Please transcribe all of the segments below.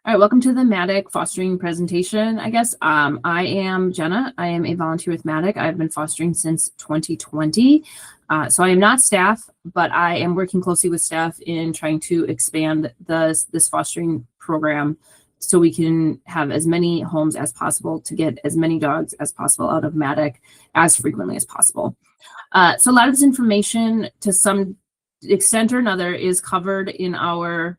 All right, welcome to the MADACC fostering presentation, I guess. I am Jenna. I am a volunteer with MADACC. I've been fostering since 2020. So I am not staff, but I am working closely with staff in trying to expand this fostering program so we can have as many homes as possible to get as many dogs as possible out of MADACC as frequently as possible. So a lot of this information, to some extent or another, is covered in our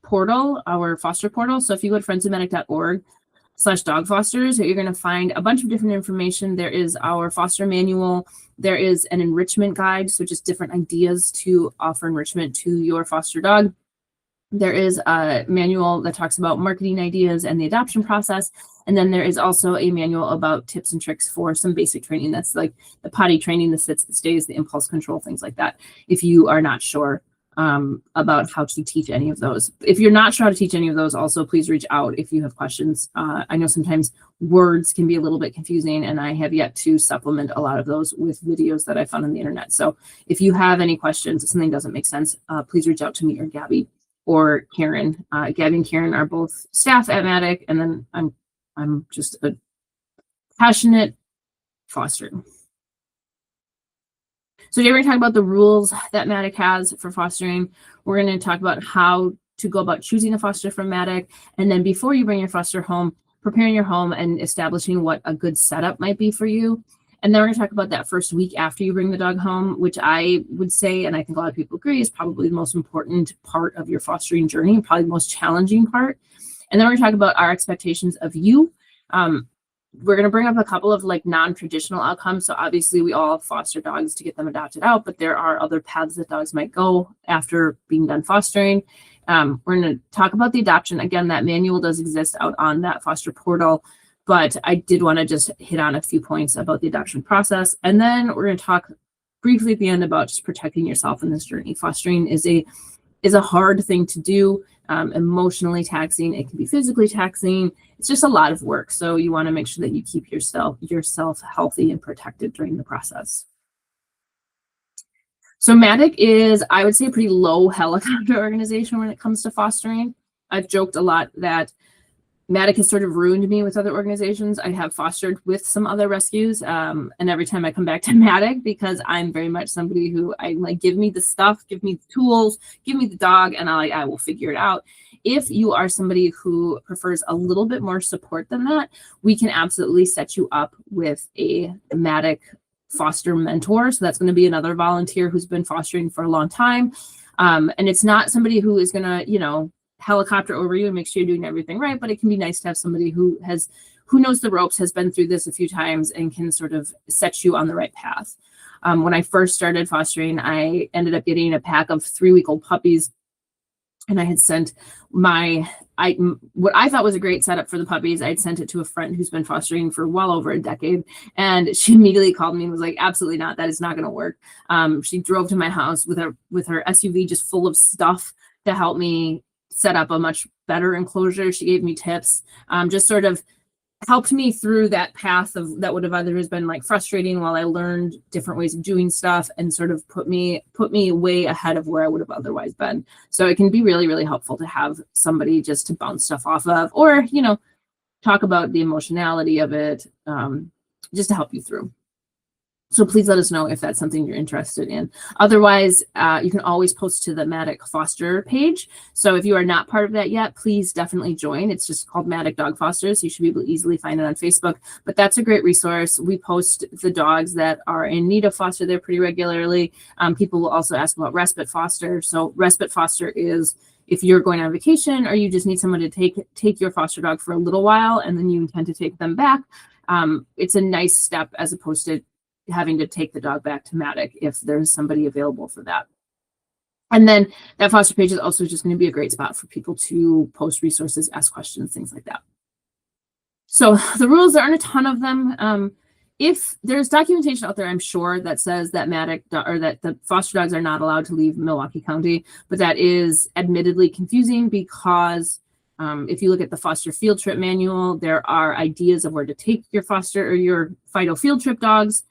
portal, our foster portal. So if you go to friendsofmadic.org/dog fosters, you're going to find a bunch of different information. There is our foster manual. There is an enrichment guide, so just different ideas to offer enrichment to your foster dog. There is a manual that talks about marketing ideas and the adoption process. And then there is also a manual about tips and tricks for some basic training. That's like the potty training, the sits, the stays, the impulse control, things like that. If you are not sure about how to teach any of those. If you're not sure how to teach any of those, also please reach out if you have questions. I know sometimes words can be a little bit confusing, and I have yet to supplement a lot of those with videos that I found on the internet. So if you have any questions, if something doesn't make sense, please reach out to me or Gabby or Karen. Gabby and Karen are both staff at MADACC, and then I'm just a passionate foster. So today we're going to talk about the rules that MADACC has for fostering. We're going to talk about how to go about choosing a foster from MADACC. And then before you bring your foster home, preparing your home and establishing what a good setup might be for you. And then we're going to talk about that first week after you bring the dog home, which I would say, and I think a lot of people agree, is probably the most important part of your fostering journey, and probably the most challenging part. And then we're going to talk about our expectations of you. We're going to bring up a couple of like non-traditional outcomes. So obviously we all foster dogs to get them adopted out, but there are other paths that dogs might go after being done fostering. We're going to talk about the adoption. Again, that manual does exist out on that foster portal, but I did want to just hit on a few points about the adoption process. And then we're going to talk briefly at the end about just protecting yourself in this journey. Fostering is a hard thing to do, emotionally taxing. It can be physically taxing. It's just a lot of work. So you want to make sure that you keep yourself healthy and protected during the process. So MADACC is, I would say, a pretty low helicopter organization when it comes to fostering. I've joked a lot that MADACC has sort of ruined me with other organizations. I have fostered with some other rescues, and every time I come back to MADACC, because I'm very much somebody who I like, give me the stuff, give me the tools, give me the dog, and I will figure it out. If you are somebody who prefers a little bit more support than that, we can absolutely set you up with a MADACC foster mentor. So that's going to be another volunteer who's been fostering for a long time, and it's not somebody who is going to, helicopter over you and make sure you're doing everything right, but it can be nice to have somebody who knows the ropes, has been through this a few times, and can sort of set you on the right path. When I first started fostering, I ended up getting a pack of 3-week-old puppies, and I had sent what I thought was a great setup for the puppies. I'd sent it to a friend who's been fostering for well over a decade, and she immediately called me and was like, absolutely not, that is not going to work. She drove to my house with her SUV just full of stuff to help me set up a much better enclosure. She gave me tips, just sort of helped me through that path that would have otherwise been like frustrating, while I learned different ways of doing stuff and sort of put me way ahead of where I would have otherwise been. So it can be really, really helpful to have somebody just to bounce stuff off of, or, talk about the emotionality of it, just to help you through. So please let us know if that's something you're interested in. Otherwise, you can always post to the MADACC foster page. So if you are not part of that yet, please definitely join. It's just called MADACC Dog Fosters. You should be able to easily find it on Facebook, but that's a great resource. We post the dogs that are in need of foster there pretty regularly. People will also ask about respite foster. So respite foster is if you're going on vacation or you just need someone to take your foster dog for a little while and then you intend to take them back. It's a nice step as opposed to having to take the dog back to MADACC if there's somebody available for that. And then that foster page is also just going to be a great spot for people to post resources, ask questions, things like that. So the rules, there aren't a ton of them. If there's documentation out there, I'm sure, that says that MADACC or that the foster dogs are not allowed to leave Milwaukee County, but that is admittedly confusing because if you look at the foster field trip manual, there are ideas of where to take your foster or your Fido field trip dogs.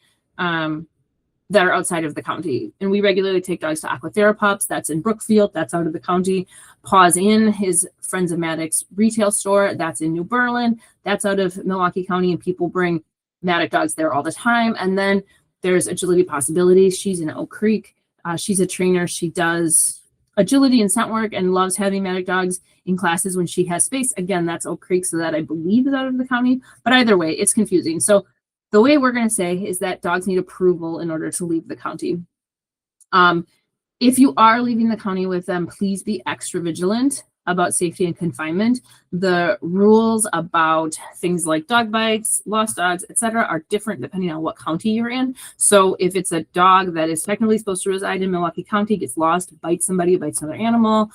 that are outside of the county. And we regularly take dogs to Aquatherapops. That's in Brookfield. That's out of the county. Paws In is Friends of MADACC's retail store. That's in New Berlin. That's out of Milwaukee County. And people bring MADACC dogs there all the time. And then there's Agility Possibilities. She's in Oak Creek. She's a trainer. She does agility and scent work and loves having MADACC dogs in classes when she has space. Again, that's Oak Creek, so that I believe is out of the county. But either way, it's confusing. So the way we're going to say is that dogs need approval in order to leave the county. If you are leaving the county with them, please be extra vigilant about safety and confinement. The rules about things like dog bites, lost dogs, etc., are different depending on what county you're in. So if it's a dog that is technically supposed to reside in Milwaukee County, gets lost, bites somebody, bites another animal,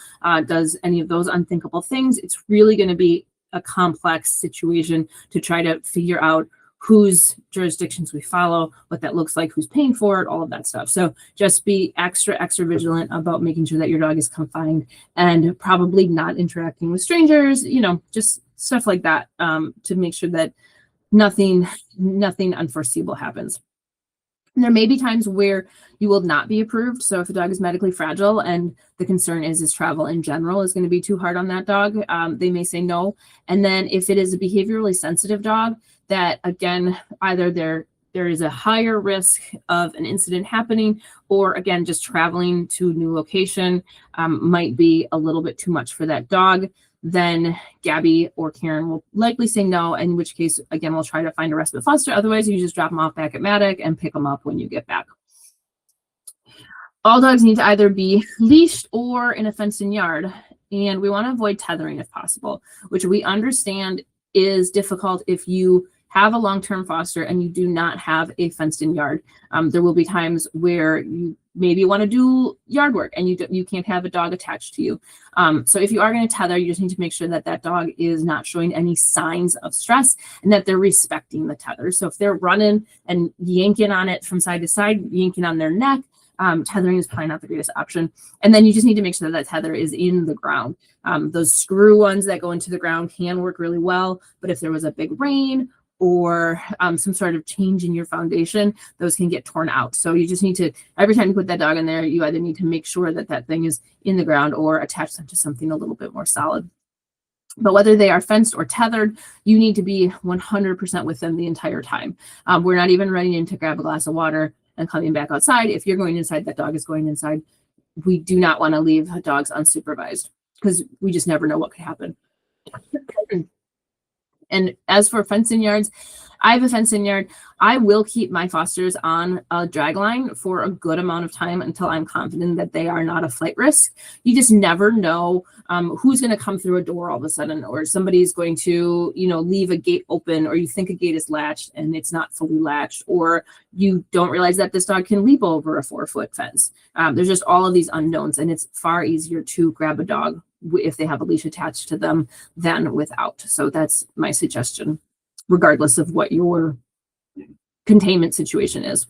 does any of those unthinkable things, it's really going to be a complex situation to try to figure out whose jurisdictions we follow, what that looks like, who's paying for it, all of that stuff. So just be extra vigilant about making sure that your dog is confined and probably not interacting with strangers, just stuff like that, to make sure that nothing unforeseeable happens. And there may be times where you will not be approved. So if a dog is medically fragile and the concern is travel in general is going to be too hard on that dog, they may say no. And then if it is a behaviorally sensitive dog, that again, either there is a higher risk of an incident happening, or again, just traveling to a new location might be a little bit too much for that dog, then Gabby or Karen will likely say no, in which case, again, we'll try to find a respite foster. Otherwise, you just drop them off back at MADACC and pick them up when you get back. All dogs need to either be leashed or in a fenced-in yard, and we want to avoid tethering if possible, which we understand is difficult if you have a long-term foster and you do not have a fenced-in yard. There will be times where you maybe want to do yard work and you can't have a dog attached to you. So if you are going to tether, you just need to make sure that that dog is not showing any signs of stress and that they're respecting the tether. So if they're running and yanking on it from side to side, yanking on their neck, tethering is probably not the greatest option. And then you just need to make sure that tether is in the ground. Those screw ones that go into the ground can work really well, but if there was a big rain or some sort of change in your foundation, those can get torn out. So you just need to, every time you put that dog in there, you either need to make sure that that thing is in the ground or attach them to something a little bit more solid. But whether they are fenced or tethered, you need to be 100% with them the entire time. We're not even running in to grab a glass of water and coming back outside. If you're going inside, that dog is going inside. We do not want to leave dogs unsupervised because we just never know what could happen. And as for fencing yards, I have a fencing yard. I will keep my fosters on a drag line for a good amount of time until I'm confident that they are not a flight risk. You just never know who's going to come through a door all of a sudden, or somebody's going to, leave a gate open, or you think a gate is latched and it's not fully latched, or you don't realize that this dog can leap over a 4-foot fence. There's just all of these unknowns, and it's far easier to grab a dog if they have a leash attached to them than without. So that's my suggestion, regardless of what your containment situation is.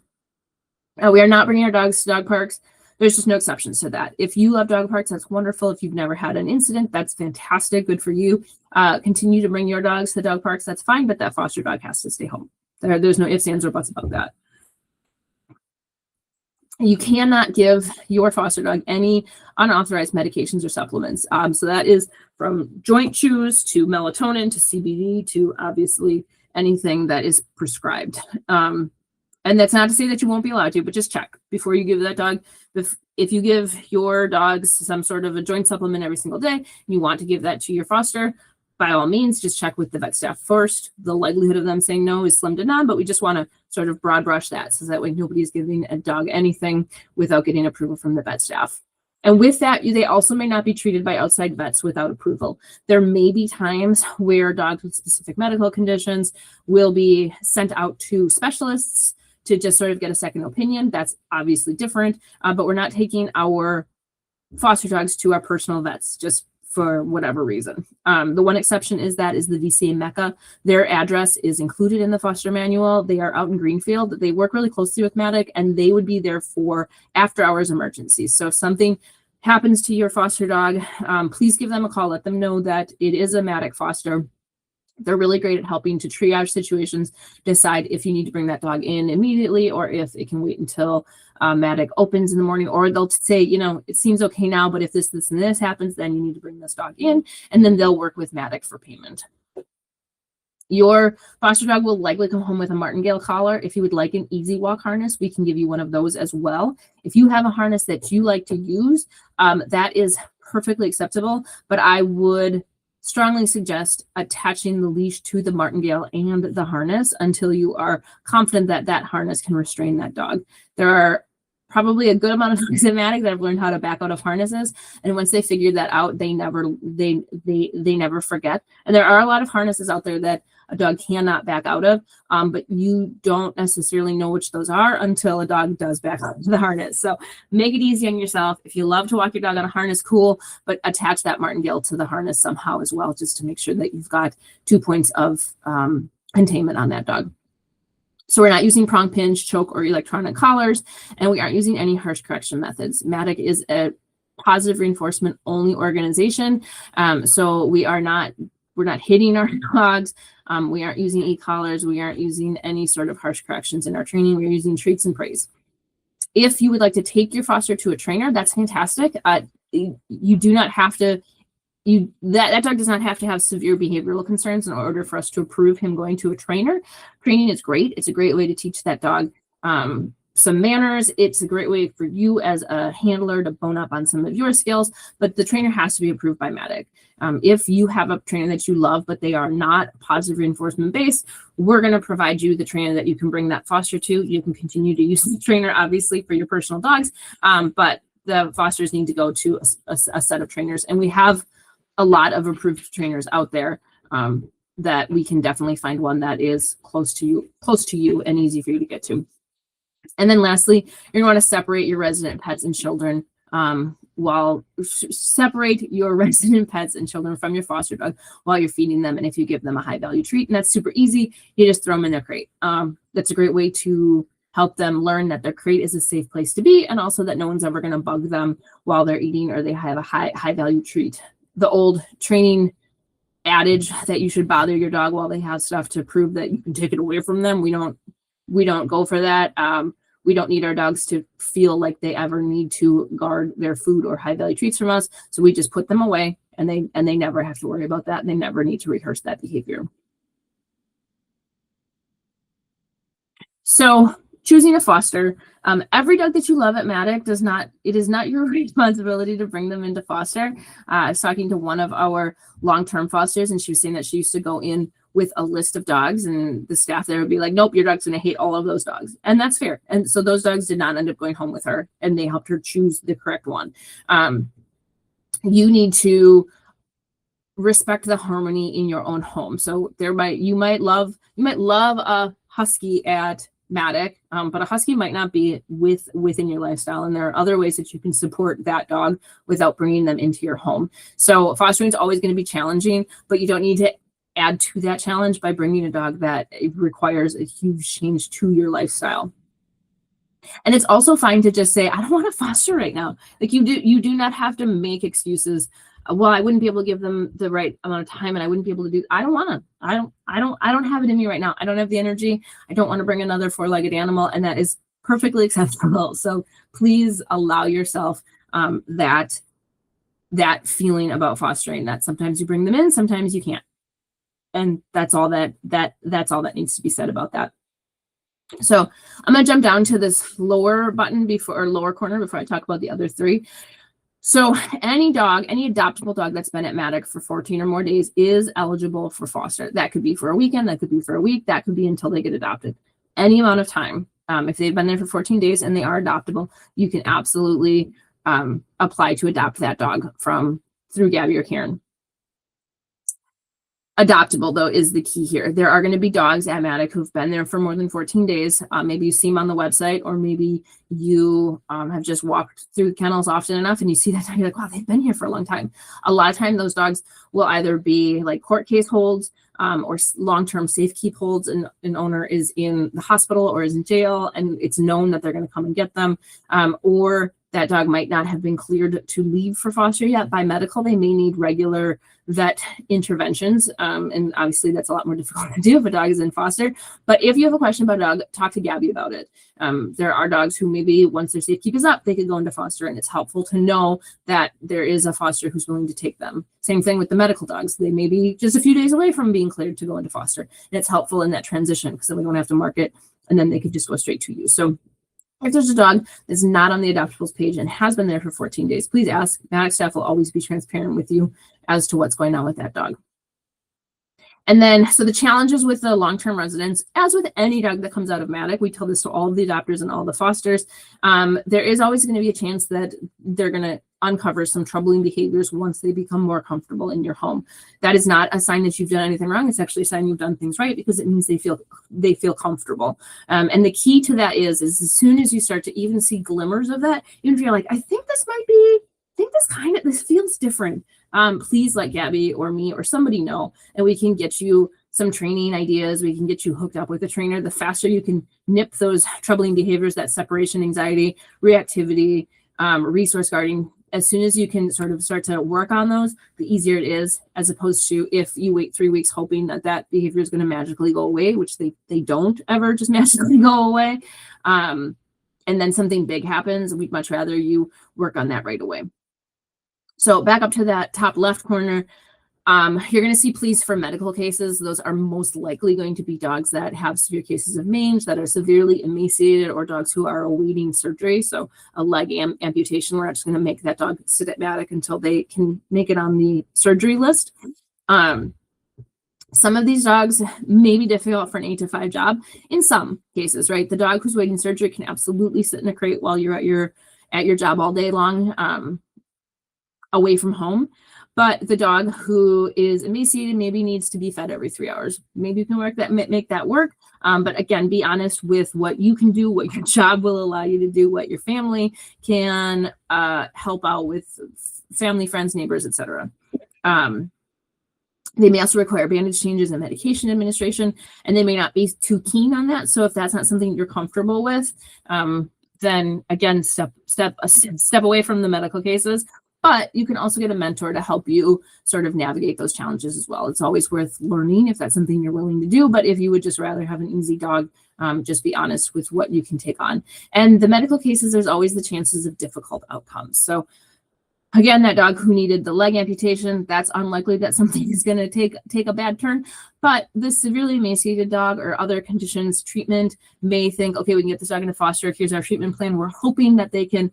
We are not bringing our dogs to dog parks. There's just no exceptions to that. If you love dog parks, that's wonderful. If you've never had an incident, that's fantastic. Good for you. Continue to bring your dogs to dog parks. That's fine, but that foster dog has to stay home. There's no ifs, ands, or buts about that. You cannot give your foster dog any unauthorized medications or supplements. So that is from joint chews to melatonin to CBD to obviously anything that is prescribed. And that's not to say that you won't be allowed to, but just check before you give that dog. If you give your dogs some sort of a joint supplement every single day, and you want to give that to your foster, by all means, just check with the vet staff first. The likelihood of them saying no is slim to none, but we just want to sort of broad brush that so that way nobody's giving a dog anything without getting approval from the vet staff. And with that, they also may not be treated by outside vets without approval. There may be times where dogs with specific medical conditions will be sent out to specialists to just sort of get a second opinion. That's obviously different, but we're not taking our foster dogs to our personal vets just for whatever reason. The one exception is the VCA Mecca. Their address is included in the foster manual. They are out in Greenfield. They work really closely with MADACC, and they would be there for after hours emergencies. So if something happens to your foster dog, please give them a call. Let them know that it is a MADACC foster They're really great at helping to triage situations, decide if you need to bring that dog in immediately or if it can wait until MADACC opens in the morning, or they'll say, you know, it seems okay now, but if this, and this happens, then you need to bring this dog in, and then they'll work with MADACC for payment. Your foster dog will likely come home with a martingale collar. If you would like an easy walk harness, we can give you one of those as well. If you have a harness that you like to use, that is perfectly acceptable, but I would strongly suggest attaching the leash to the martingale and the harness until you are confident that that harness can restrain that dog. There are probably a good amount of dogs at MADACC that have learned how to back out of harnesses, and once they figure that out, they never forget. And there are a lot of harnesses out there that a dog cannot back out of, but you don't necessarily know which those are until a dog does back out of the harness. So make it easy on yourself. If you love to walk your dog on a harness, cool, but attach that martingale to the harness somehow as well, just to make sure that you've got 2 points of containment on that dog. So we're not using prong pinch, choke, or electronic collars, and we aren't using any harsh correction methods. MADACC is a positive reinforcement only organization, so we're not hitting our dogs. We aren't using e-collars. We aren't using any sort of harsh corrections in our training. We're using treats and praise. If you would like to take your foster to a trainer, that's fantastic. You do not have to. That dog does not have to have severe behavioral concerns in order for us to approve him going to a trainer. Training is great. It's a great way to teach that dog some manners. It's a great way for you as a handler to bone up on some of your skills, but the trainer has to be approved by MADACC. If you have a trainer that you love, but they are not positive reinforcement based, we're going to provide you the trainer that you can bring that foster to. You can continue to use the trainer, obviously, for your personal dogs, but the fosters need to go to a set of trainers, and we have a lot of approved trainers out there that we can definitely find one that is close to you and easy for you to get to. And then lastly, you're going to want to separate your resident pets and children separate your resident pets and children from your foster dog while you're feeding them. And if you give them a high value treat, and that's super easy, you just throw them in their crate. That's a great way to help them learn that their crate is a safe place to be, and also that no one's ever going to bug them while they're eating or they have a high value treat. The old training adage that you should bother your dog while they have stuff to prove that you can take it away from them, we don't go for that. We don't need our dogs to feel like they ever need to guard their food or high value treats from us. So we just put them away, and they never have to worry about that. And they never need to rehearse that behavior. So choosing a foster, every dog that you love at MADACC it is not your responsibility to bring them into foster. I was talking to one of our long-term fosters, and she was saying that she used to go in with a list of dogs, and the staff there would be like, nope, your dog's going to hate all of those dogs. And that's fair. And so those dogs did not end up going home with her, and they helped her choose the correct one. You need to respect the harmony in your own home. So you might love a husky at MADACC, but a husky might not be within your lifestyle, and there are other ways that you can support that dog without bringing them into your home. So fostering is always going to be challenging, but you don't need to add to that challenge by bringing a dog that requires a huge change to your lifestyle. And it's also fine to just say, I don't want to foster right now. Like you do not have to make excuses. Well, I wouldn't be able to give them the right amount of time, and I wouldn't be able to do. I don't want to. I don't have it in me right now. I don't have the energy. I don't want to bring another 4-legged animal, and that is perfectly acceptable. So please allow yourself that feeling about fostering. That sometimes you bring them in, sometimes you can't, and that's all that needs to be said about that. So I'm going to jump down to this lower corner before I talk about the other three. So any adoptable dog that's been at MADACC for 14 or more days is eligible for foster. That could be for a weekend, that could be for a week, that could be until they get adopted. Any amount of time. If they've been there for 14 days and they are adoptable, you can absolutely apply to adopt that dog through Gabby or Karen. Adoptable, though, is the key here. There are going to be dogs at MADACC who've been there for more than 14 days. Maybe you see them on the website, or maybe you have just walked through the kennels often enough and you see that dog, you're like, wow, they've been here for a long time. A lot of time those dogs will either be like court case holds or long-term safekeep holds, and an owner is in the hospital or is in jail, and it's known that they're going to come and get them, or that dog might not have been cleared to leave for foster yet. By medical, they may need regular vet interventions. And obviously that's a lot more difficult to do if a dog is in foster. But if you have a question about a dog, talk to Gabby about it. There are dogs who maybe once their safekeep is up, they could go into foster, and it's helpful to know that there is a foster who's willing to take them. Same thing with the medical dogs. They may be just a few days away from being cleared to go into foster. And it's helpful in that transition because then we don't have to mark it and then they could just go straight to you. So if there's a dog that's not on the adoptables page and has been there for 14 days, please ask. MADACC staff will always be transparent with you as to what's going on with that dog. And then, so the challenges with the long-term residents, as with any dog that comes out of MADACC, we tell this to all of the adopters and all the fosters, there is always going to be a chance that they're going to uncover some troubling behaviors once they become more comfortable in your home. That is not a sign that you've done anything wrong. It's actually a sign you've done things right this means they feel comfortable. And the key to that is as soon as you start to even see glimmers of that, even if you're like, I think this feels different. Please let Gabby or me or somebody know, and we can get you some training ideas. We can get you hooked up with a trainer. The faster you can nip those troubling behaviors, that separation anxiety, reactivity, resource guarding, as soon as you can sort of start to work on those, the easier it is, as opposed to if you wait 3 weeks hoping that that behavior is going to magically go away, which they don't ever just magically go away. And then something big happens. We'd much rather you work on that right away. So back up to that top left corner, you're going to see pleas for medical cases. Those are most likely going to be dogs that have severe cases of mange, that are severely emaciated, or dogs who are awaiting surgery. So a leg amputation, we're actually going to make that dog sit at MADACC until they can make it on the surgery list. Some of these dogs may be difficult for an 8 to 5 job in some cases, right? The dog who's waiting surgery can absolutely sit in a crate while you're at your job all day long, away from home. But the dog who is emaciated maybe needs to be fed every 3 hours. Maybe you can make that work. But again, be honest with what you can do, what your job will allow you to do, what your family can help out with, family, friends, neighbors, etc. They may also require bandage changes and medication administration, and they may not be too keen on that. So if that's not something you're comfortable with, then again, step away from the medical cases. But you can also get a mentor to help you sort of navigate those challenges as well. It's always worth learning if that's something you're willing to do. But if you would just rather have an easy dog, just be honest with what you can take on. And the medical cases, there's always the chances of difficult outcomes. So again, that dog who needed the leg amputation, that's unlikely that something is going to take a bad turn. But the severely emaciated dog or other conditions, treatment may think, okay, we can get this dog into foster. Here's our treatment plan. We're hoping that they can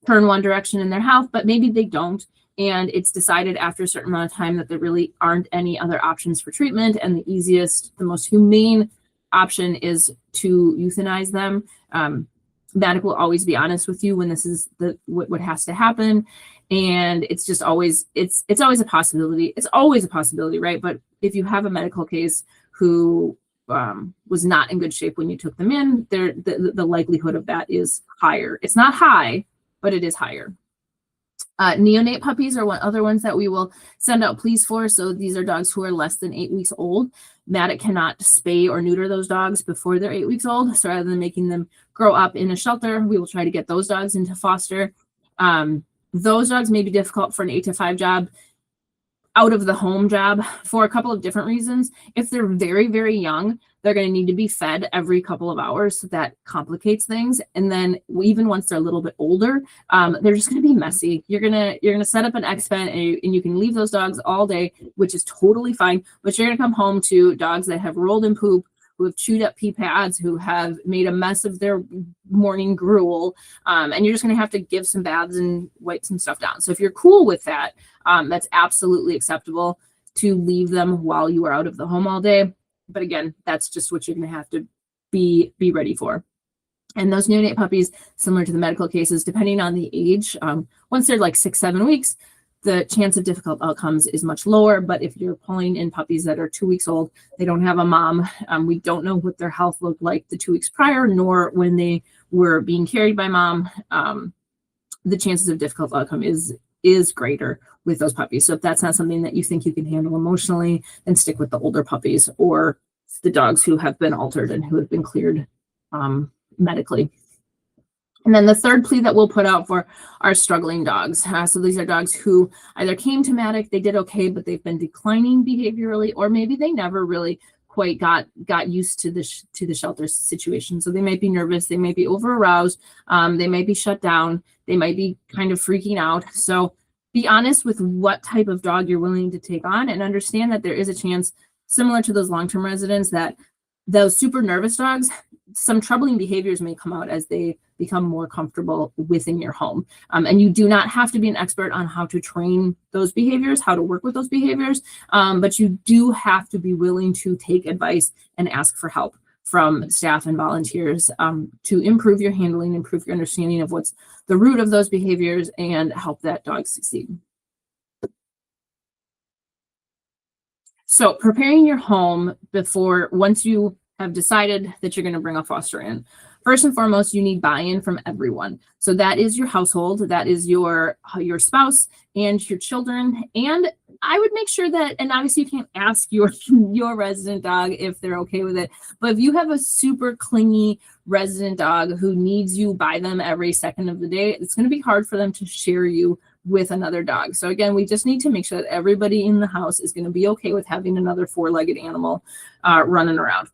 turn one direction in their health, but maybe they don't. And it's decided after a certain amount of time that there really aren't any other options for treatment. And the easiest, the most humane option is to euthanize them. MADACC will always be honest with you when this is what has to happen. And it's just always, it's always a possibility. It's always a possibility, right? But if you have a medical case who was not in good shape when you took them in, the likelihood of that is higher. It's not high, but it is higher. Neonate puppies are other ones that we will send out pleas for. So these are dogs who are less than 8 weeks old. MADACC cannot spay or neuter those dogs before they're 8 weeks old. So rather than making them grow up in a shelter, we will try to get those dogs into foster. Those dogs may be difficult for an 8 to 5 job, out of the home job, for a couple of different reasons. If they're very, very young, they're going to need to be fed every couple of hours. So that complicates things. And then even once they're a little bit older, they're just going to be messy. You're going to set up an X-pen and you can leave those dogs all day, which is totally fine. But you're going to come home to dogs that have rolled in poop, who have chewed up pee pads, who have made a mess of their morning gruel. And you're just going to have to give some baths and wipe some stuff down. So if you're cool with that, that's absolutely acceptable to leave them while you are out of the home all day. But again, that's just what you're going to have to be ready for. And those neonate puppies, similar to the medical cases, depending on the age, once they're like 6, 7 weeks, the chance of difficult outcomes is much lower. But if you're pulling in puppies that are 2 weeks old, they don't have a mom, we don't know what their health looked like the 2 weeks prior, nor when they were being carried by mom, the chances of difficult outcome is greater with those puppies. So if that's not something that you think you can handle emotionally, then stick with the older puppies or the dogs who have been altered and who have been cleared medically. And then the third plea that we'll put out for are struggling dogs. So these are dogs who either came to MADACC, they did okay, but they've been declining behaviorally, or maybe they never really quite got used to the shelter situation. So they might be nervous, they might be over aroused, they might be shut down, they might be kind of freaking out. So be honest with what type of dog you're willing to take on, and understand that there is a chance, similar to those long-term residents, that those super nervous dogs, some troubling behaviors may come out as they become more comfortable within your home. And you do not have to be an expert on how to train those behaviors, how to work with those behaviors, but you do have to be willing to take advice and ask for help from staff and volunteers to improve your handling, improve your understanding of what's the root of those behaviors, and help that dog succeed. So preparing your home once you have decided that you're going to bring a foster in. First and foremost, you need buy-in from everyone. So that is your household, that is your spouse and your children. And I would make sure that, and obviously you can't ask your resident dog if they're okay with it, but if you have a super clingy resident dog who needs you by them every second of the day, it's going to be hard for them to share you with another dog. So again, we just need to make sure that everybody in the house is going to be okay with having another four-legged animal running around.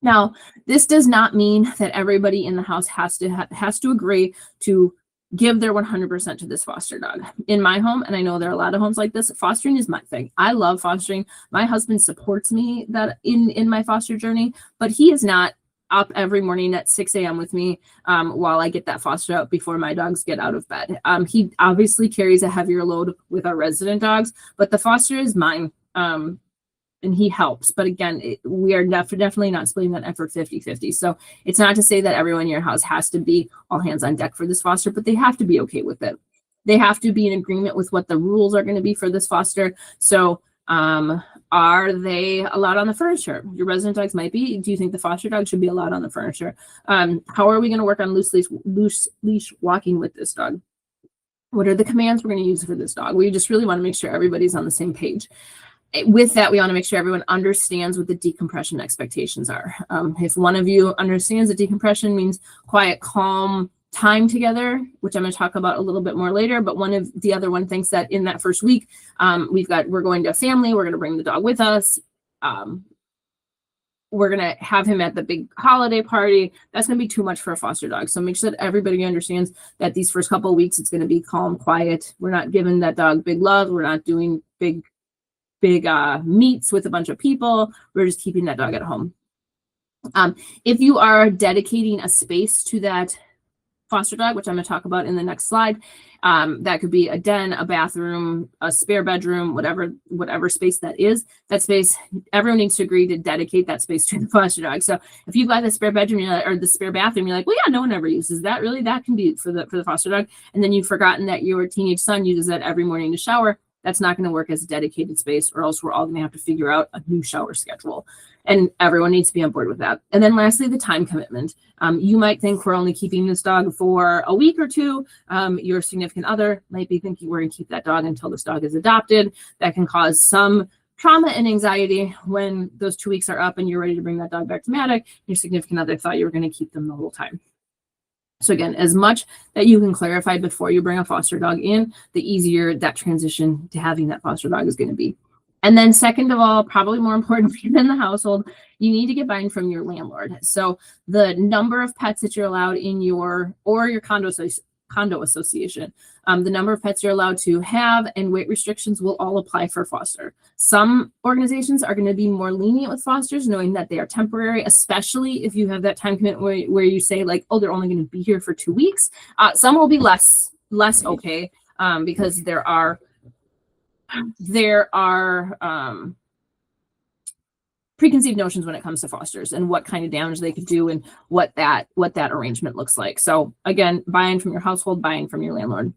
Now, this does not mean that everybody in the house has to agree to give their 100% to this foster dog. In my home, and I know there are a lot of homes like this, fostering is my thing. I love fostering. My husband supports me that in my foster journey, but he is not up every morning at 6 a.m. with me while I get that foster out before my dogs get out of bed. He obviously carries a heavier load with our resident dogs, but the foster is mine. And he helps. But again, we are definitely not splitting that effort 50-50. So it's not to say that everyone in your house has to be all hands on deck for this foster, but they have to be okay with it. They have to be in agreement with what the rules are going to be for this foster. So are they allowed on the furniture? Your resident dogs might be. Do you think the foster dog should be allowed on the furniture? How are we going to work on loose leash walking with this dog? What are the commands we're going to use for this dog? We just really want to make sure everybody's on the same page. With that, we want to make sure everyone understands what the decompression expectations are. If one of you understands that decompression means quiet, calm time together, which I'm going to talk about a little bit more later, but one of the other one thinks that in that first week, we're going to a family, we're going to bring the dog with us. We're going to have him at the big holiday party. That's going to be too much for a foster dog. So make sure that everybody understands that these first couple of weeks, it's going to be calm, quiet. We're not giving that dog big love. We're not doing big meets with a bunch of people. We're just keeping that dog at home. If you are dedicating a space to that foster dog, which I'm going to talk about in the next slide, that could be a den, a bathroom, a spare bedroom, whatever space that is. That space, everyone needs to agree to dedicate that space to the foster dog. So if you've got the spare bedroom or the spare bathroom, you're like, well, yeah, no one ever uses that. Really, that can be for the foster dog. And then you've forgotten that your teenage son uses that every morning to shower. That's not going to work as a dedicated space, or else we're all going to have to figure out a new shower schedule. And everyone needs to be on board with that. And then lastly, the time commitment. You might think we're only keeping this dog for a week or two. Your significant other might be thinking we're going to keep that dog until this dog is adopted. That can cause some trauma and anxiety when those 2 weeks are up and you're ready to bring that dog back to MADACC. Your significant other thought you were going to keep them the whole time. So again, as much that you can clarify before you bring a foster dog in, the easier that transition to having that foster dog is going to be. And then second of all, probably more important than the household, you need to get buy-in from your landlord. So the number of pets that you're allowed in your condo association, the number of pets you're allowed to have, and weight restrictions will all apply for foster. Some organizations are going to be more lenient with fosters, knowing that they are temporary, especially if you have that time commitment where you say like, oh, they're only going to be here for 2 weeks. Some will be less okay because there are preconceived notions when it comes to fosters and what kind of damage they could do and what that arrangement looks like. So again, buy-in from your household, buy-in from your landlord.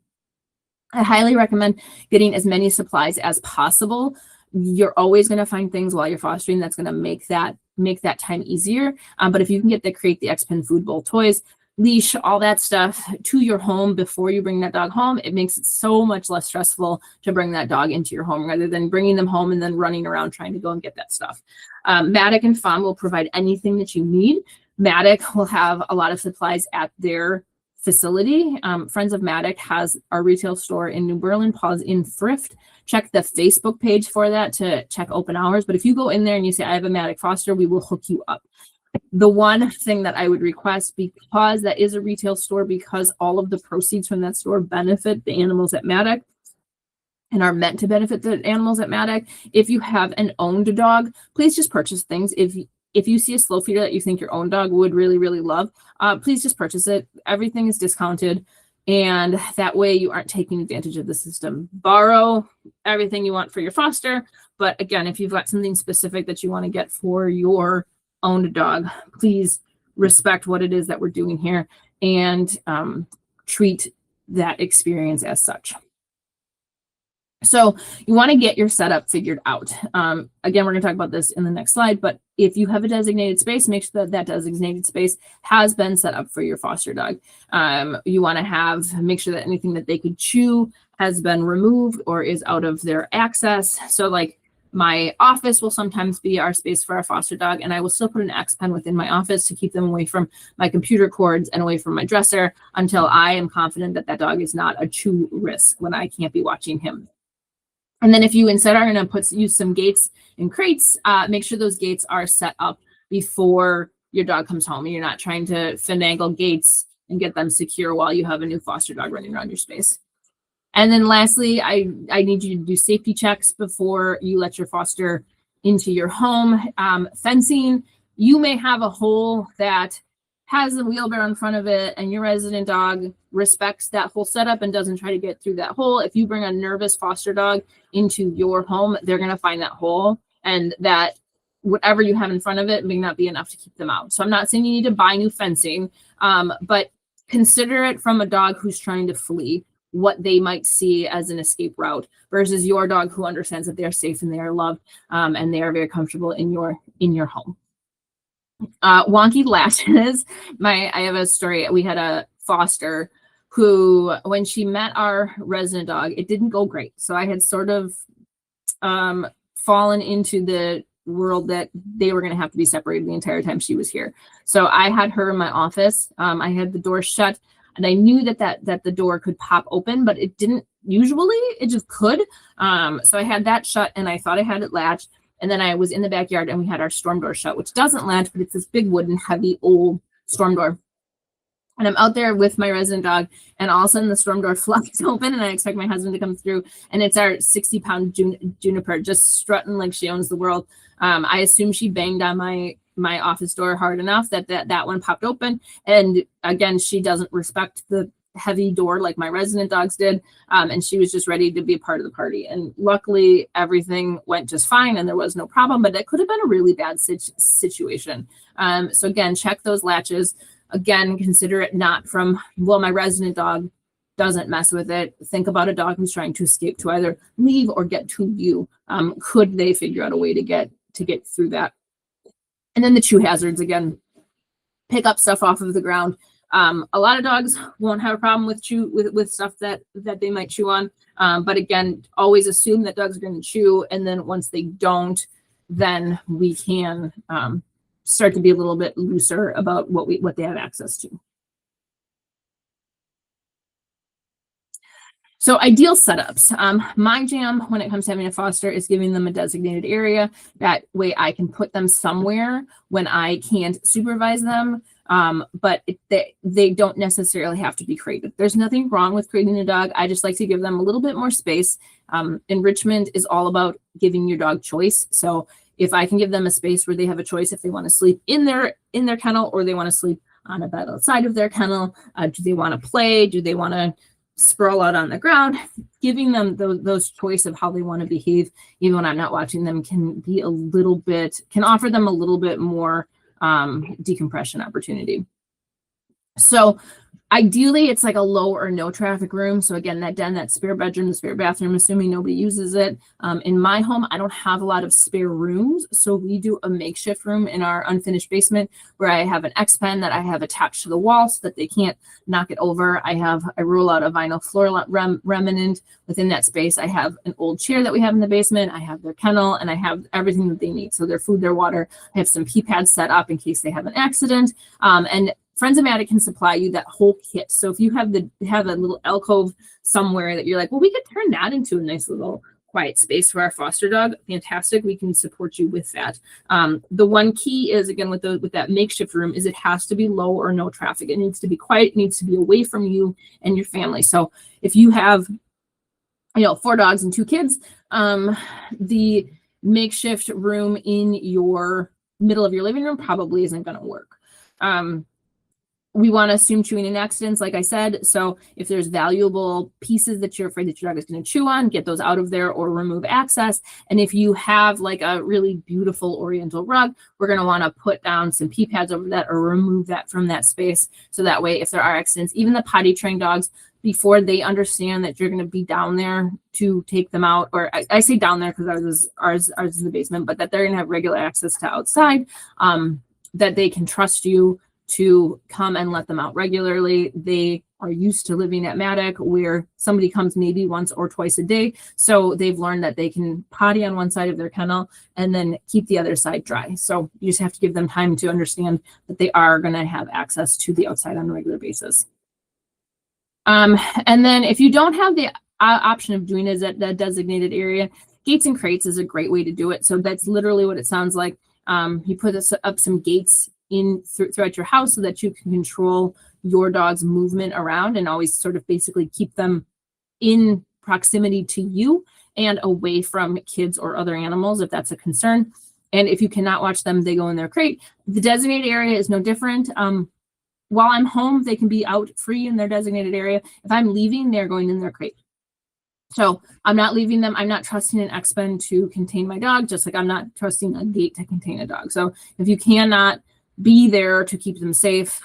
I highly recommend getting as many supplies as possible. You're always going to find things while you're fostering that's going to make that time easier. But if you can get the Create the X-Pen food bowl toys, leash, all that stuff to your home before you bring that dog home, it makes it so much less stressful to bring that dog into your home rather than bringing them home and then running around trying to go and get that stuff. MADACC and FOM will provide anything that you need. MADACC will have a lot of supplies at their facility. Friends of MADACC has our retail store in New Berlin, Paws in Thrift. Check the Facebook page for that to check open hours. But if you go in there and you say, I have a MADACC foster, we will hook you up. The one thing that I would request, because that is a retail store, because all of the proceeds from that store benefit the animals at MADACC and are meant to benefit the animals at MADACC, if you have an owned dog, please just purchase things. If you see a slow feeder that you think your own dog would really, really love, please just purchase it. Everything is discounted, and that way you aren't taking advantage of the system. Borrow everything you want for your foster, but again, if you've got something specific that you want to get for your owned dog, please respect what it is that we're doing here and treat that experience as such. So you want to get your setup figured out. Again, we're going to talk about this in the next slide, but if you have a designated space, make sure that that designated space has been set up for your foster dog. You want to make sure that anything that they could chew has been removed or is out of their access. So like my office will sometimes be our space for our foster dog, and I will still put an X pen within my office to keep them away from my computer cords and away from my dresser until I am confident that that dog is not a chew risk when I can't be watching him. And then if you instead are going to use some gates and crates, make sure those gates are set up before your dog comes home. You're not trying to finagle gates and get them secure while you have a new foster dog running around your space. And then lastly, I need you to do safety checks before you let your foster into your home. Fencing, you may have a hole that has a wheelbarrow in front of it and your resident dog respects that whole setup and doesn't try to get through that hole. If you bring a nervous foster dog into your home, they're going to find that hole, and that whatever you have in front of it may not be enough to keep them out. So I'm not saying you need to buy new fencing, but consider it from a dog who's trying to flee, what they might see as an escape route versus your dog who understands that they are safe and they are loved, and they are very comfortable in your home. Wonky latches. I have a story. We had a foster who, when she met our resident dog, it didn't go great. So I had sort of fallen into the world that they were going to have to be separated the entire time she was here. So I had her in my office. I had the door shut, and I knew that the door could pop open, but it didn't usually. It just could. So I had that shut, and I thought I had it latched. And then I was in the backyard and we had our storm door shut, which doesn't latch, but it's this big wooden, heavy, old storm door. And I'm out there with my resident dog, and all of a sudden the storm door flies open, and I expect my husband to come through, and it's our 60-pound Juniper just strutting like she owns the world. I assume she banged on my office door hard enough that one popped open. And again, she doesn't respect the heavy door like my resident dogs did, and she was just ready to be a part of the party. And luckily everything went just fine and there was no problem, but it could have been a really bad situation. So again, check those latches. Again, consider it not from, well, my resident dog doesn't mess with it. Think about a dog who's trying to escape, to either leave or get to you. Could they figure out a way to get through that? And then the chew hazards, again, pick up stuff off of the ground. A lot of dogs won't have a problem with stuff that they might chew on. But again, always assume that dogs are going to chew. And then once they don't, then we can start to be a little bit looser about what they have access to. So ideal setups. My jam when it comes to having a foster is giving them a designated area. That way I can put them somewhere when I can't supervise them. But they don't necessarily have to be created. There's nothing wrong with creating a dog. I just like to give them a little bit more space. Enrichment is all about giving your dog choice. So if I can give them a space where they have a choice, if they want to sleep in their kennel or they want to sleep on a bed outside of their kennel, do they want to play? Do they want to sprawl out on the ground? Giving them those choice of how they want to behave, even when I'm not watching them, can offer them a little bit more decompression opportunity. So ideally it's like a low or no traffic room. So again, that den, that spare bedroom, the spare bathroom, assuming nobody uses it. In my home, I don't have a lot of spare rooms. So we do a makeshift room in our unfinished basement where I have an X-pen that I have attached to the wall so that they can't knock it over. I roll out a vinyl floor remnant within that space. I have an old chair that we have in the basement. I have their kennel, and I have everything that they need. So their food, their water. I have some pee pads set up in case they have an accident. And Friends of MADACC can supply you that whole kit. So if you have a little alcove somewhere that you're like, well, we could turn that into a nice little quiet space for our foster dog, fantastic. We can support you with that. The one key is, again, with that makeshift room, is it has to be low or no traffic. It needs to be quiet. It needs to be away from you and your family. So if you have, 4 dogs and 2 kids, the makeshift room in your middle of your living room probably isn't going to work. We want to assume chewing and accidents, like I said. So if there's valuable pieces that you're afraid that your dog is going to chew on, get those out of there or remove access. And if you have like a really beautiful oriental rug, we're going to want to put down some pee pads over that or remove that from that space. So that way, if there are accidents, even the potty trained dogs, before they understand that you're going to be down there to take them out, or I say down there because ours is in the basement, but that they're going to have regular access to outside, that they can trust you to come and let them out regularly. They are used to living at MADACC, where somebody comes maybe once or twice a day. So they've learned that they can potty on one side of their kennel and then keep the other side dry. So you just have to give them time to understand that they are going to have access to the outside on a regular basis. And then if you don't have the option of doing it at that designated area, gates and crates is a great way to do it. So that's literally what it sounds like. You put up some gates throughout your house so that you can control your dog's movement around and always sort of basically keep them in proximity to you and away from kids or other animals if that's a concern. And if you cannot watch them, they go in their crate. The designated area is no different. While I'm home, they can be out free in their designated area. If I'm leaving, they're going in their crate. So I'm not leaving them. I'm not trusting an X-Pen to contain my dog, just like I'm not trusting a gate to contain a dog. So if you cannot be there to keep them safe,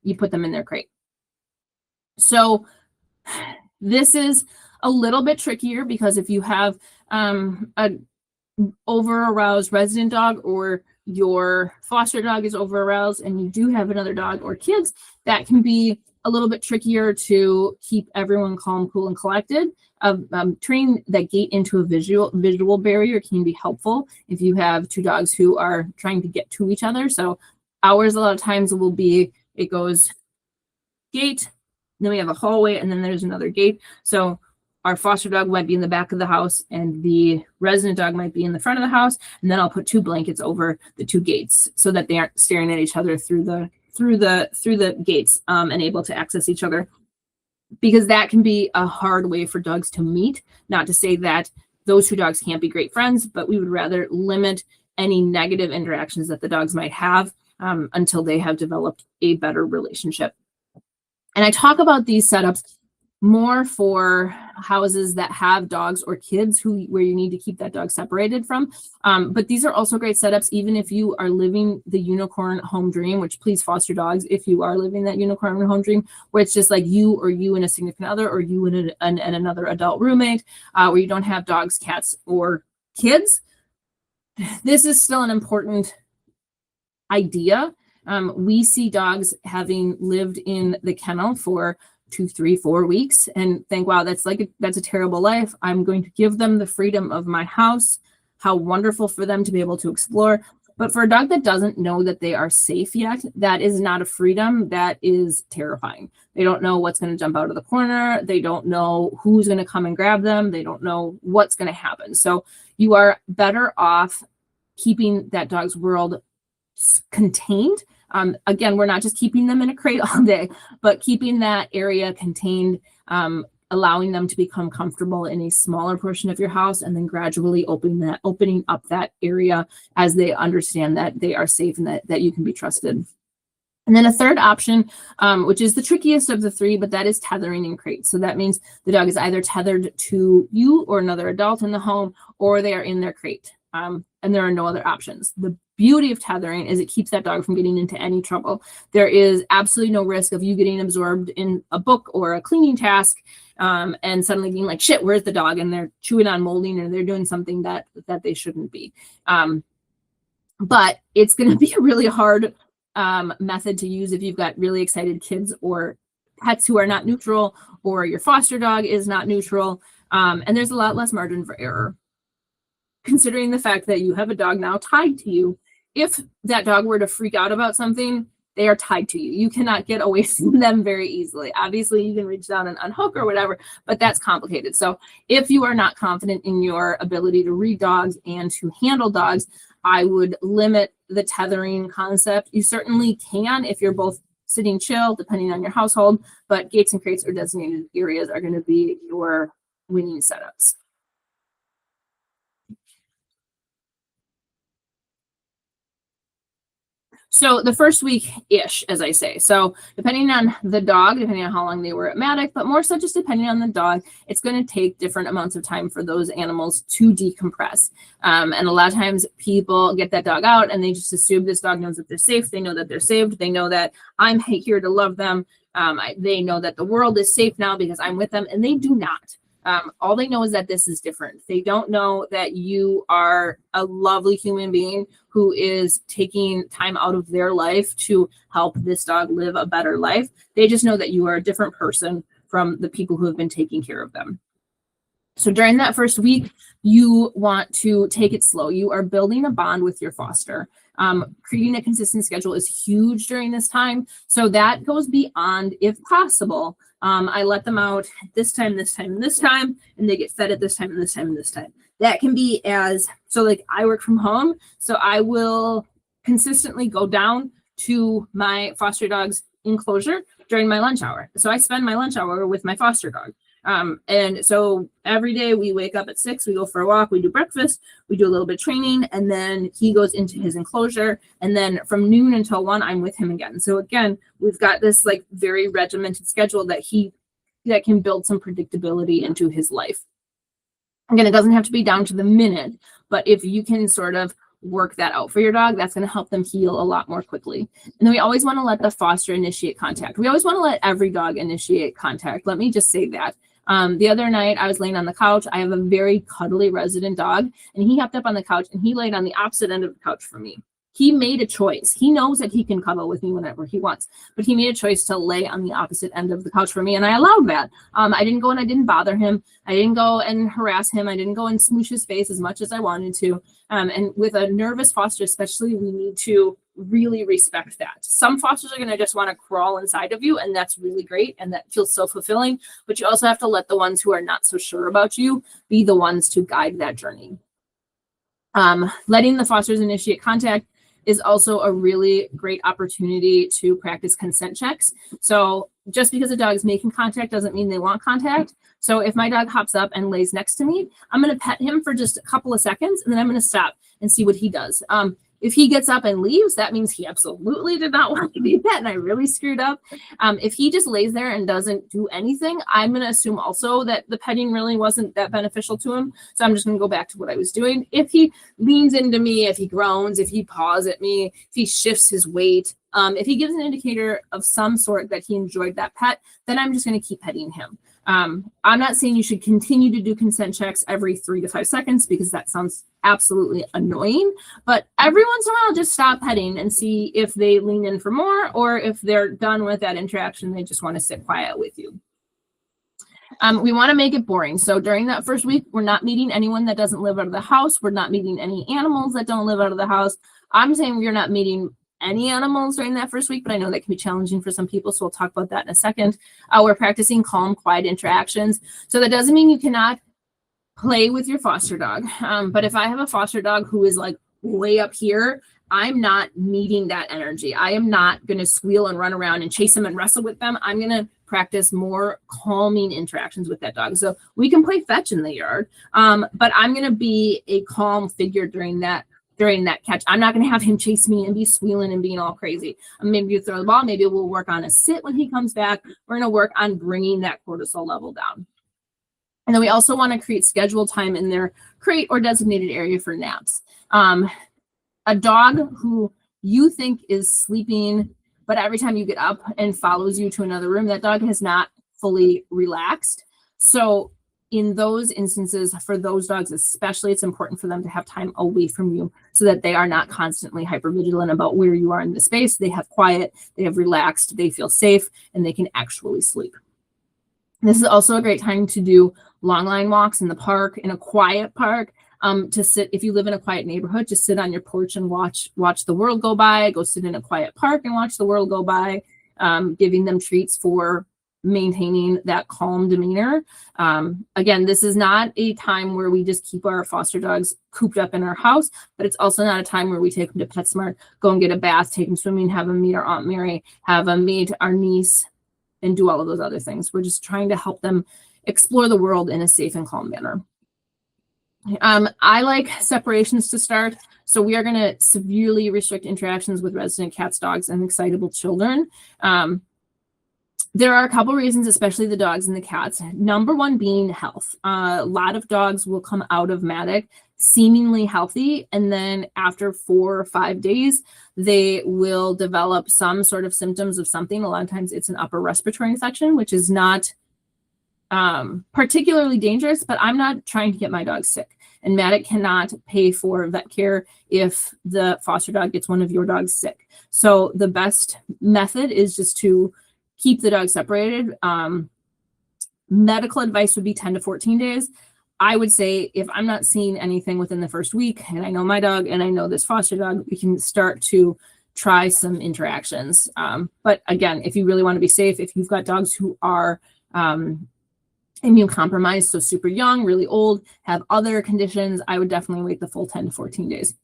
you put them in their crate. So this is a little bit trickier because if you have a over-aroused resident dog or your foster dog is over-aroused and you do have another dog or kids, that can be a little bit trickier to keep everyone calm, cool, and collected. Turning that gate into a visual barrier can be helpful if you have 2 dogs who are trying to get to each other. So ours a lot of times will be, it goes gate, then we have a hallway, and then there's another gate. So our foster dog might be in the back of the house and the resident dog might be in the front of the house. And then I'll put 2 blankets over the 2 gates so that they aren't staring at each other through the gates and able to access each other, because that can be a hard way for dogs to meet. Not to say that those 2 dogs can't be great friends, but we would rather limit any negative interactions that the dogs might have until they have developed a better relationship. And I talk about these setups more for houses that have dogs or kids where you need to keep that dog separated from. But these are also great setups, even if you are living the unicorn home dream, which please foster dogs if you are living that unicorn home dream, where it's just like you and a significant other or you and another adult roommate, where you don't have dogs, cats, or kids. This is still an important idea. We see dogs having lived in the kennel for 2, 3, 4 weeks and think, wow, that's a terrible life. I'm going to give them the freedom of my house. How wonderful for them to be able to explore. But for a dog that doesn't know that they are safe yet, that is not a freedom. That is terrifying. They don't know what's going to jump out of the corner. They don't know who's going to come and grab them. They don't know what's going to happen. So you are better off keeping that dog's world contained. Again, we're not just keeping them in a crate all day, but keeping that area contained, allowing them to become comfortable in a smaller portion of your house, and then gradually opening up that area as they understand that they are safe and that you can be trusted. And then a third option, which is the trickiest of the 3, but that is tethering in crates. So that means the dog is either tethered to you or another adult in the home, or they are in their crate. And there are no other options. The beauty of tethering is it keeps that dog from getting into any trouble. There is absolutely no risk of you getting absorbed in a book or a cleaning task and suddenly being like, shit, where's the dog? And they're chewing on molding or they're doing something that they shouldn't be. But it's going to be a really hard method to use if you've got really excited kids or pets who are not neutral, or your foster dog is not neutral. And there's a lot less margin for error, considering the fact that you have a dog now tied to you. If that dog were to freak out about something, they are tied to you. You cannot get away from them very easily. Obviously, you can reach down and unhook or whatever, but that's complicated. So if you are not confident in your ability to read dogs and to handle dogs, I would limit the tethering concept. You certainly can if you're both sitting chill, depending on your household, but gates and crates or designated areas are going to be your winning setups. So the first week-ish, as I say. So depending on the dog, depending on how long they were at MADACC, but more so just depending on the dog, it's going to take different amounts of time for those animals to decompress. And a lot of times people get that dog out and they just assume this dog knows that they're safe. They know that they're saved. They know that I'm here to love them. They know that the world is safe now because I'm with them, and they do not. All they know is that this is different. They don't know that you are a lovely human being who is taking time out of their life to help this dog live a better life. They just know that you are a different person from the people who have been taking care of them. So during that first week, you want to take it slow. You are building a bond with your foster. Creating a consistent schedule is huge during this time. So that goes beyond, if possible, I let them out this time, this time, and this time, and they get fed at this time, and this time, and this time. That can be so like I work from home, so I will consistently go down to my foster dog's enclosure during my lunch hour. So I spend my lunch hour with my foster dog. And so every day we wake up at 6, we go for a walk, we do breakfast, we do a little bit of training, and then he goes into his enclosure. And then from noon until 1, I'm with him again. So again, we've got this like very regimented schedule that can build some predictability into his life. Again, it doesn't have to be down to the minute, but if you can sort of work that out for your dog, that's going to help them heal a lot more quickly. And then we always want to let the foster initiate contact. We always want to let every dog initiate contact. Let me just say that. The other night I was laying on the couch. I have a very cuddly resident dog, and he hopped up on the couch and he laid on the opposite end of the couch from me. He made a choice. He knows that he can cuddle with me whenever he wants, but he made a choice to lay on the opposite end of the couch for me, and I allowed that. I didn't go and I didn't bother him. I didn't go and harass him. I didn't go and smoosh his face as much as I wanted to. And with a nervous foster especially, we need to really respect that. Some fosters are going to just want to crawl inside of you, and that's really great, and that feels so fulfilling, but you also have to let the ones who are not so sure about you be the ones to guide that journey. Letting the fosters initiate contact is also a really great opportunity to practice consent checks. So just because a dog is making contact doesn't mean they want contact. So if my dog hops up and lays next to me, I'm going to pet him for just a couple of seconds, and then I'm going to stop and see what he does. If he gets up and leaves, that means he absolutely did not want to be pet, and I really screwed up. If he just lays there and doesn't do anything, I'm going to assume also that the petting really wasn't that beneficial to him. So I'm just going to go back to what I was doing. If he leans into me, if he groans, if he paws at me, if he shifts his weight, if he gives an indicator of some sort that he enjoyed that pet, then I'm just going to keep petting him. I'm not saying you should continue to do consent checks every 3 to 5 seconds, because that sounds absolutely annoying, but every once in a while, just stop petting and see if they lean in for more, or if they're done with that interaction, they just want to sit quiet with you. We want to make it boring. So during that first week, we're not meeting anyone that doesn't live out of the house. We're not meeting any animals that don't live out of the house. I'm saying we're not meeting any animals during that first week, but I know that can be challenging for some people, so we'll talk about that in a second. We're practicing calm, quiet interactions. So that doesn't mean you cannot play with your foster dog. But if I have a foster dog who is like way up here, I'm not needing that energy. I am not going to squeal and run around and chase them and wrestle with them. I'm going to practice more calming interactions with that dog. So we can play fetch in the yard, but I'm going to be a calm figure during that catch. I'm not going to have him chase me and be squealing and being all crazy. Maybe you throw the ball. Maybe we'll work on a sit when he comes back. We're going to work on bringing that cortisol level down. And then we also want to create scheduled time in their crate or designated area for naps. A dog who you think is sleeping, but every time you get up and follows you to another room, that dog has not fully relaxed. So in those instances, for those dogs especially, it's important for them to have time away from you so that they are not constantly hypervigilant about where you are in the space. They have quiet, they have relaxed, they feel safe, and they can actually sleep. This is also a great time to do long line walks in the park, in a quiet park. to sit, if you live in a quiet neighborhood, just sit on your porch and watch the world go by. Go sit in a quiet park and watch the world go by, giving them treats for maintaining that calm demeanor. Again, this is not a time where we just keep our foster dogs cooped up in our house, but it's also not a time where we take them to PetSmart, go and get a bath, take them swimming, have them meet our Aunt Mary, have them meet our niece, and do all of those other things. We're just trying to help them explore the world in a safe and calm manner. I like separations to start. So we are going to severely restrict interactions with resident cats, dogs, and excitable children. There are a couple reasons, especially the dogs and the cats. Number one being health. A lot of dogs will come out of MADACC seemingly healthy, and then after 4 or 5 days, they will develop some sort of symptoms of something. A lot of times it's an upper respiratory infection, which is not particularly dangerous, but I'm not trying to get my dog sick. And MADACC cannot pay for vet care if the foster dog gets one of your dogs sick. So the best method is just to keep the dog separated. Medical advice would be 10 to 14 days. I would say if I'm not seeing anything within the first week, and I know my dog and I know this foster dog, we can start to try some interactions. But again, if you really want to be safe, if you've got dogs who are immune compromised, so super young, really old, have other conditions, I would definitely wait the full 10 to 14 days.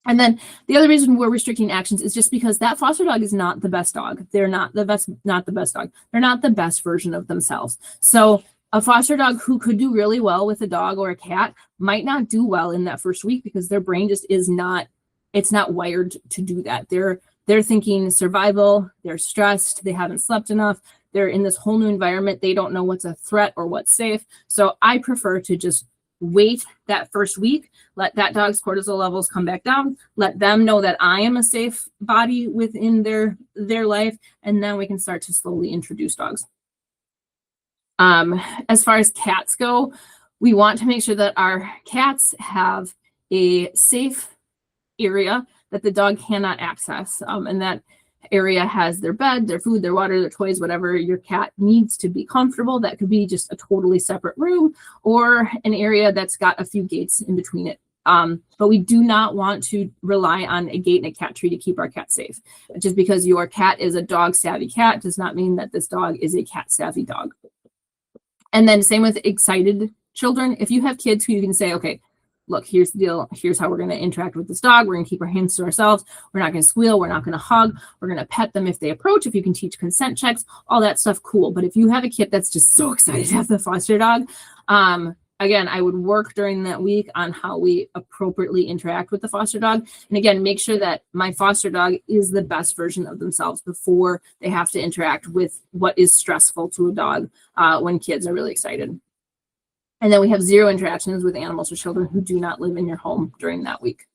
And then the other reason we're restricting actions is just because that foster dog is not the best dog. They're not the best dog. They're not the best version of themselves. So a foster dog who could do really well with a dog or a cat might not do well in that first week because their brain just is not, it's not wired to do that. They're thinking survival, they're stressed, they haven't slept enough, they're in this whole new environment, they don't know what's a threat or what's safe. So I prefer to just wait that first week, let that dog's cortisol levels come back down, let them know that I am a safe body within their life, and then we can start to slowly introduce dogs. As far as cats go, we want to make sure that our cats have a safe area that the dog cannot access, and that area has their bed, their food, their water, their toys, whatever your cat needs to be comfortable. That could be just a totally separate room or an area that's got a few gates in between it. But we do not want to rely on a gate and a cat tree to keep our cat safe. Just because your cat is a dog savvy cat does not mean that this dog is a cat savvy dog. And then same with excited children. If you have kids who you can say, okay, look, here's the deal. Here's how we're going to interact with this dog. We're going to keep our hands to ourselves. We're not going to squeal. We're not going to hug. We're going to pet them if they approach. If you can teach consent checks, all that stuff, cool. But if you have a kid that's just so excited to have the foster dog, again, I would work during that week on how we appropriately interact with the foster dog. And again, make sure that my foster dog is the best version of themselves before they have to interact with what is stressful to a dog when kids are really excited. And then we have 0 interactions with animals or children who do not live in your home during that week.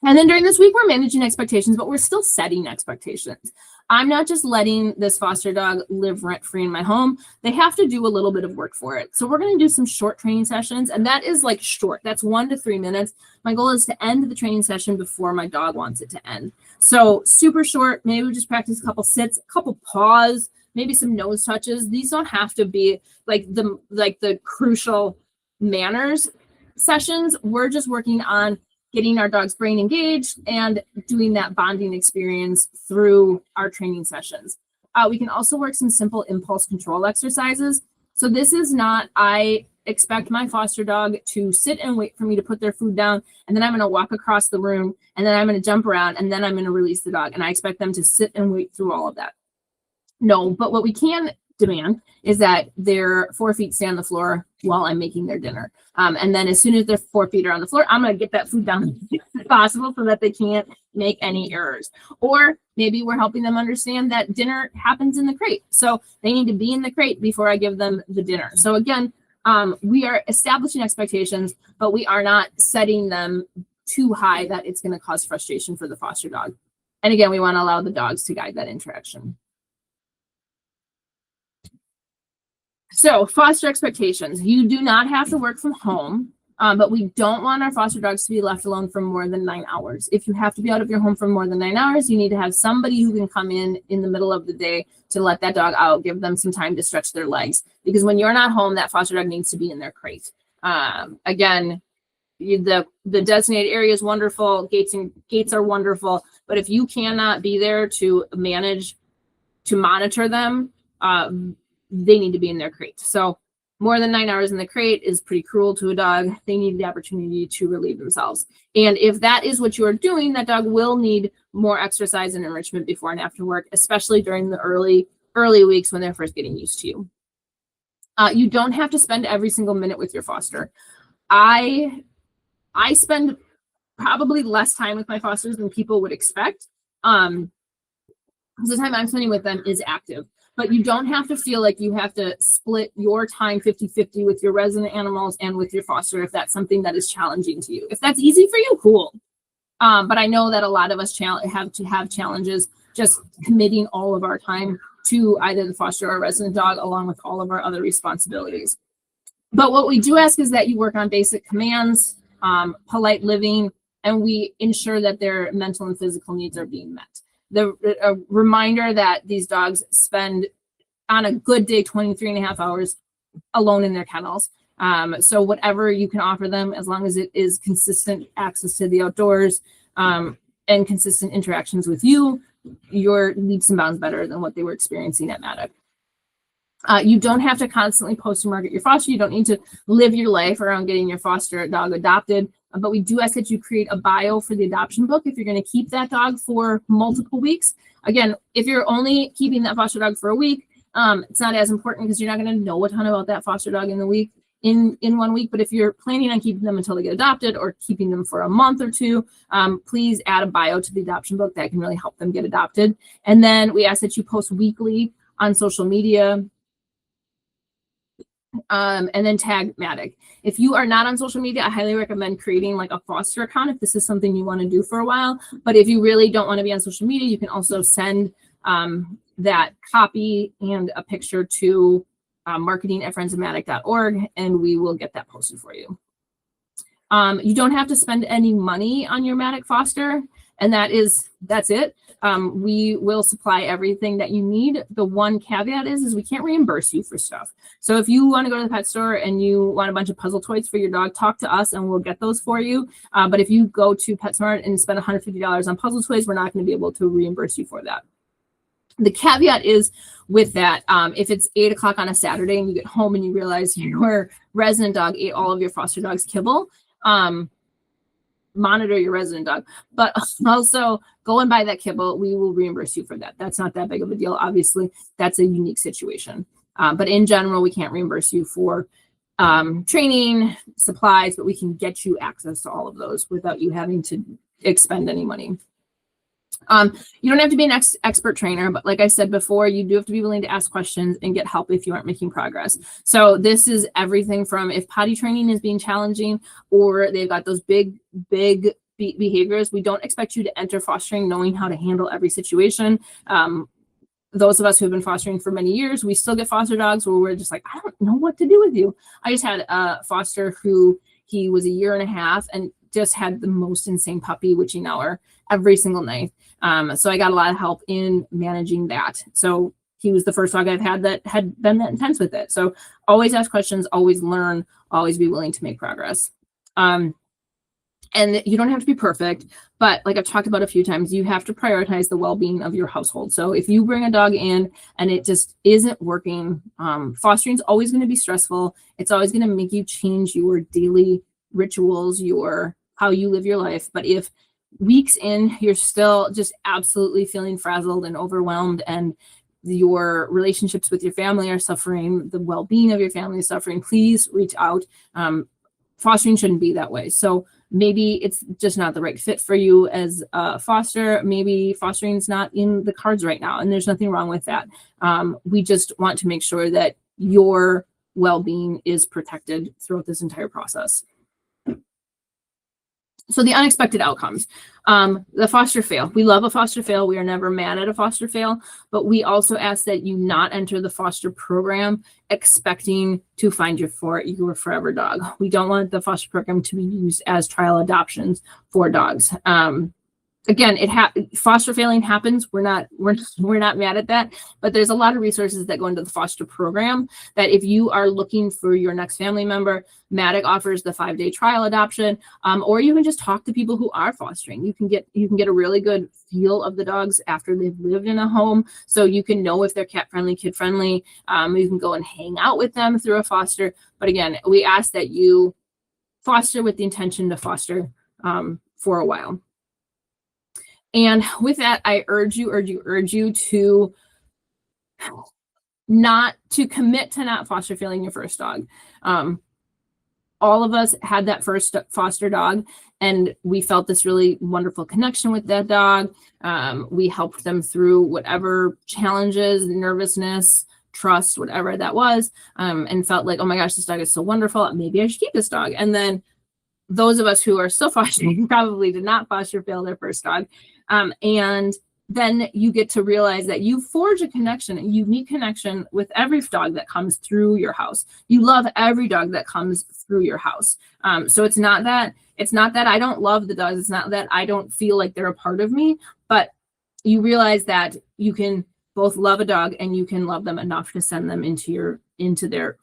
And then during this week, we're managing expectations, but we're still setting expectations. I'm not just letting this foster dog live rent-free in my home. They have to do a little bit of work for it. So we're going to do some short training sessions, and that is like short. That's 1 to 3 minutes. My goal is to end the training session before my dog wants it to end. So super short, maybe we just practice a couple sits, a couple paws, maybe some nose touches. These don't have to be like the crucial manners sessions. We're just working on getting our dog's brain engaged and doing that bonding experience through our training sessions. We can also work some simple impulse control exercises. So this is not, I expect my foster dog to sit and wait for me to put their food down, and then I'm going to walk across the room, and then I'm going to jump around, and then I'm going to release the dog. And I expect them to sit and wait through all of that. No, but what we can demand is that their 4 feet stay on the floor while I'm making their dinner. And then as soon as their 4 feet are on the floor, I'm going to get that food down as possible so that they can't make any errors. Or maybe we're helping them understand that dinner happens in the crate. So they need to be in the crate before I give them the dinner. So again, we are establishing expectations, but we are not setting them too high that it's going to cause frustration for the foster dog. And again, we want to allow the dogs to guide that interaction. So foster expectations. You do not have to work from home, but we don't want our foster dogs to be left alone for more than 9 hours. If you have to be out of your home for more than 9 hours, you need to have somebody who can come in the middle of the day to let that dog out, give them some time to stretch their legs. Because when you're not home, that foster dog needs to be in their crate. Again, the designated area is wonderful. Gates are wonderful. But if you cannot be there to monitor them, they need to be in their crate. So more than 9 hours in the crate is pretty cruel to a dog. They need the opportunity to relieve themselves. And if that is what you are doing, that dog will need more exercise and enrichment before and after work, especially during the early weeks when they're first getting used to you. You don't have to spend every single minute with your foster. I spend probably less time with my fosters than people would expect. The time I'm spending with them is active. But you don't have to feel like you have to split your time 50-50 with your resident animals and with your foster if that's something that is challenging to you. If that's easy for you, cool. But I know that a lot of us have challenges just committing all of our time to either the foster or resident dog along with all of our other responsibilities. But what we do ask is that you work on basic commands, polite living, and we ensure that their mental and physical needs are being met. A reminder that these dogs spend, on a good day, 23.5 hours alone in their kennels. So whatever you can offer them, as long as it is consistent access to the outdoors and consistent interactions with you, your leaps and bounds better than what they were experiencing at MADACC. You don't have to constantly post and market your foster. You don't need to live your life around getting your foster dog adopted. But we do ask that you create a bio for the adoption book if you're going to keep that dog for multiple weeks. Again, if you're only keeping that foster dog for a week, it's not as important because you're not going to know a ton about that foster dog in 1 week. But if you're planning on keeping them until they get adopted or keeping them for a month or two, please add a bio to the adoption book. That can really help them get adopted. And then we ask that you post weekly on social media. And then tag MADACC. If you are not on social media, I highly recommend creating like a foster account if this is something you want to do for a while. But if you really don't want to be on social media, you can also send that copy and a picture to marketing@friendsofmadacc.org, and we will get that posted for you. You don't have to spend any money on your MADACC foster, and that's it. We will supply everything that you need. The one caveat is we can't reimburse you for stuff. So if you want to go to the pet store and you want a bunch of puzzle toys for your dog, talk to us and we'll get those for you. But if you go to PetSmart and spend $150 on puzzle toys, we're not going to be able to reimburse you for that. The caveat is with that, if it's 8 o'clock on a Saturday and you get home and you realize your resident dog ate all of your foster dog's kibble, monitor your resident dog, but also go and buy that kibble. We will reimburse you for that. That's not that big of a deal. Obviously, that's a unique situation. But in general, we can't reimburse you for training, supplies, but we can get you access to all of those without you having to expend any money. You don't have to be an expert trainer, but like I said before, you do have to be willing to ask questions and get help if you aren't making progress. So this is everything from if potty training is being challenging or they've got those big behaviors. We don't expect you to enter fostering knowing how to handle every situation. Those of us who have been fostering for many years, we still get foster dogs where we're just like, I don't know what to do with you. I just had a foster who he was 1.5 years and just had the most insane puppy witching hour every single night. So I got a lot of help in managing that. So he was the first dog I've had that had been that intense with it. So always ask questions, always learn, always be willing to make progress. And you don't have to be perfect, but like I've talked about a few times, you have to prioritize the well-being of your household. So if you bring a dog in and it just isn't working, fostering is always going to be stressful. It's always going to make you change your daily rituals, how you live your life. But if weeks in, you're still just absolutely feeling frazzled and overwhelmed and your relationships with your family are suffering, the well-being of your family is suffering, please reach out. Fostering shouldn't be that way. So maybe it's just not the right fit for you as a foster. Maybe fostering is not in the cards right now, and there's nothing wrong with that. We just want to make sure that your well-being is protected throughout this entire process. So the unexpected outcomes, the foster fail. We love a foster fail. We are never mad at a foster fail, but we also ask that you not enter the foster program expecting to find your forever dog. We don't want the foster program to be used as trial adoptions for dogs. again, foster failing happens. We're not mad at that, but there's a lot of resources that go into the foster program that if you are looking for your next family member, MADACC offers the 5-day trial adoption, or you can just talk to people who are fostering. You can get a really good feel of the dogs after they've lived in a home, so you can know if they're cat friendly, kid friendly. You can go and hang out with them through a foster. But again, we ask that you foster with the intention to foster for a while. And with that, I urge you to not to commit to not foster failing your first dog. All of us had that first foster dog, and we felt this really wonderful connection with that dog. We helped them through whatever challenges, nervousness, trust, whatever that was, and felt like, oh my gosh, this dog is so wonderful. Maybe I should keep this dog. And then those of us who are still fostering probably did not foster fail their first dog. And then you get to realize that you forge a connection, a unique connection with every dog that comes through your house. You love every dog that comes through your house. So it's not that I don't love the dogs. It's not that I don't feel like they're a part of me, but you realize that you can both love a dog and you can love them enough to send them into their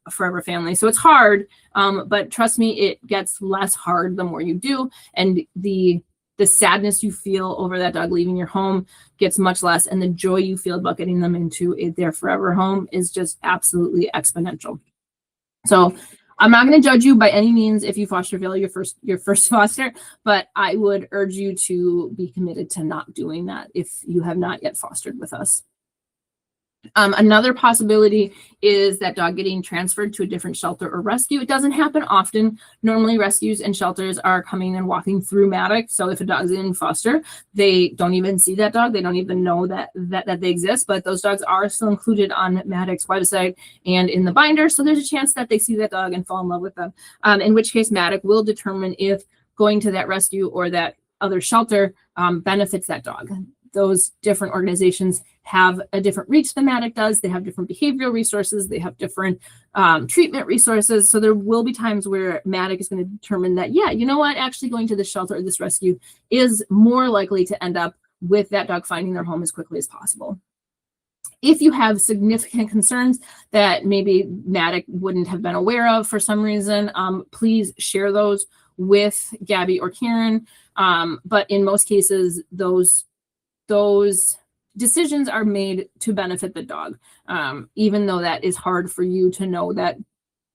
forever family. So it's hard, but trust me, it gets less hard the more you do, and the sadness you feel over that dog leaving your home gets much less, and the joy you feel about getting them into their forever home is just absolutely exponential. So I'm not going to judge you by any means if you foster fail your first foster, but I would urge you to be committed to not doing that if you have not yet fostered with us. Another possibility is that dog getting transferred to a different shelter or rescue. It doesn't happen often. Normally rescues and shelters are coming and walking through MADACC. So if a dog's in foster, they don't even see that dog. They don't even know that they exist, but those dogs are still included on MADACC's website and in the binder. So there's a chance that they see that dog and fall in love with them. In which case MADACC will determine if going to that rescue or that other shelter benefits that dog. Those different organizations have a different reach than MADACC does. They have different behavioral resources. They have different treatment resources. So there will be times where MADACC is going to determine that, yeah, you know what, actually going to this shelter or this rescue is more likely to end up with that dog finding their home as quickly as possible. If you have significant concerns that maybe MADACC wouldn't have been aware of for some reason, please share those with Gabby or Karen. But in most cases, those decisions are made to benefit the dog, even though that is hard for you to know that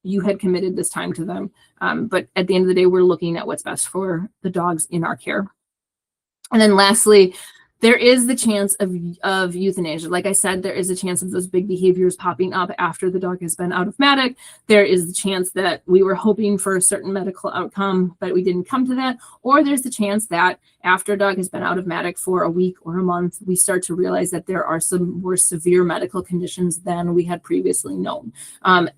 you had committed this time to them. But at the end of the day, we're looking at what's best for the dogs in our care. And then lastly, there is the chance of euthanasia. Like I said, there is a chance of those big behaviors popping up after the dog has been out of MADACC. There is the chance that we were hoping for a certain medical outcome, but we didn't come to that. Or there's the chance that after a dog has been out of MADACC for a week or a month, we start to realize that there are some more severe medical conditions than we had previously known.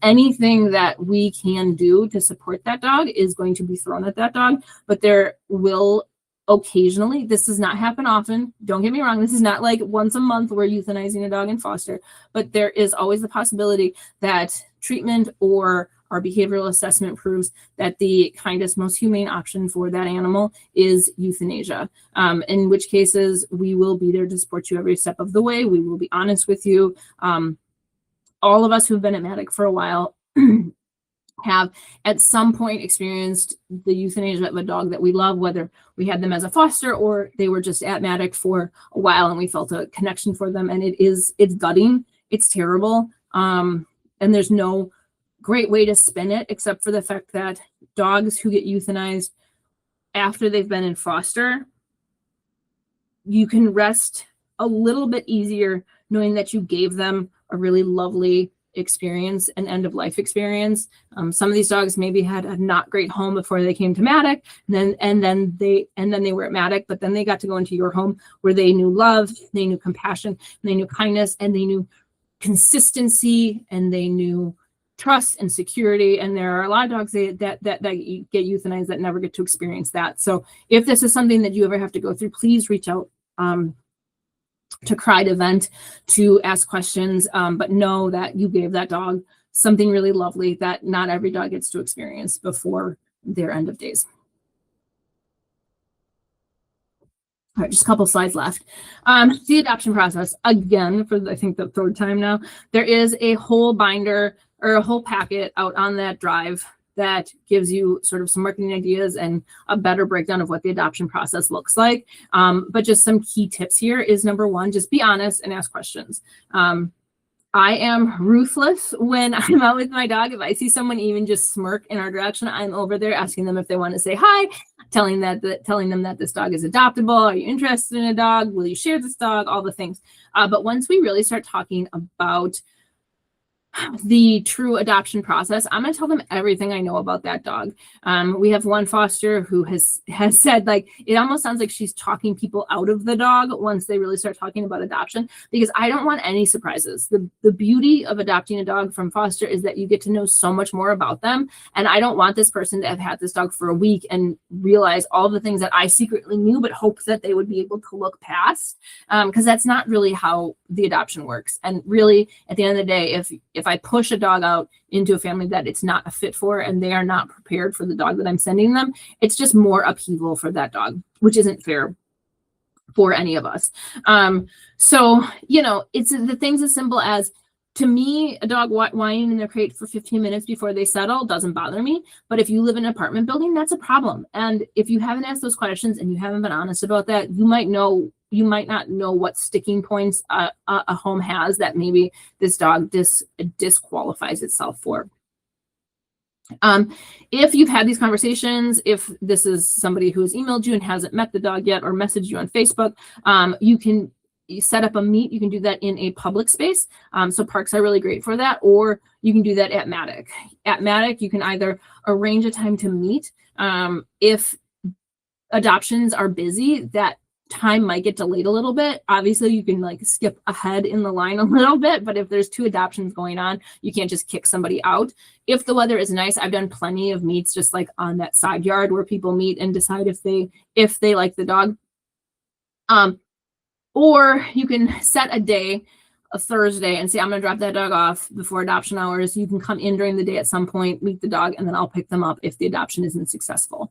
Anything that we can do to support that dog is going to be thrown at that dog, but there will occasionally, this does not happen often, don't get me wrong, this is not like once a month we're euthanizing a dog in foster, but there is always the possibility that treatment or our behavioral assessment proves that the kindest, most humane option for that animal is euthanasia, in which cases we will be there to support you every step of the way. We will be honest with you. All of us who've been at MADACC for a while have at some point experienced the euthanasia of a dog that we love, whether we had them as a foster or they were just at MADACC for a while and we felt a connection for them. And it's gutting, it's terrible. And there's no great way to spin it except for the fact that dogs who get euthanized after they've been in foster, you can rest a little bit easier knowing that you gave them a really lovely experience, an end of life experience. Some of these dogs maybe had a not great home before they came to MADACC, and then they were at MADACC, but then they got to go into your home where they knew love, they knew compassion, they knew kindness, and they knew consistency, and they knew trust and security. And there are a lot of dogs that get euthanized that never get to experience that. So if this is something that you ever have to go through, please reach out to CRY to vent, to ask questions, but know that you gave that dog something really lovely that not every dog gets to experience before their end of days. All right, just a couple slides left. The adoption process, again, for I think the third time now, there is a whole binder or a whole packet out on that drive that gives you sort of some marketing ideas and a better breakdown of what the adoption process looks like. But just some key tips here is, number one, just be honest and ask questions. I am ruthless when I'm out with my dog. If I see someone even just smirk in our direction, I'm over there asking them if they want to say hi, telling them that this dog is adoptable. Are you interested in a dog? Will you share this dog? All the things. But once we really start talking about the true adoption process, I'm going to tell them everything I know about that dog. We have one foster who has said, like, it almost sounds like she's talking people out of the dog once they really start talking about adoption, because I don't want any surprises. The beauty of adopting a dog from foster is that you get to know so much more about them. And I don't want this person to have had this dog for a week and realize all the things that I secretly knew, but hope that they would be able to look past, because that's not really how the adoption works. And really, at the end of the day, if I push a dog out into a family that it's not a fit for and they are not prepared for the dog that I'm sending them, it's just more upheaval for that dog, which isn't fair for any of us. So, it's the things as simple as, to me, a dog whining in their crate for 15 minutes before they settle doesn't bother me. But if you live in an apartment building, that's a problem. And if you haven't asked those questions and you haven't been honest about that, you might not know what sticking points a home has that maybe this dog disqualifies itself for. If you've had these conversations, if this is somebody who has emailed you and hasn't met the dog yet or messaged you on Facebook, you set up a meet. You can do that in a public space. So parks are really great for that, or you can do that at MADACC. At MADACC, you can either arrange a time to meet. If adoptions are busy, that time might get delayed a little bit. Obviously, you can skip ahead in the line a little bit, but if there's 2 adoptions going on, you can't just kick somebody out. If the weather is nice, I've done plenty of meets just on that side yard where people meet and decide if they like the dog. Or you can set a day, a Thursday, and say, I'm going to drop that dog off before adoption hours. You can come in during the day at some point, meet the dog, and then I'll pick them up if the adoption isn't successful.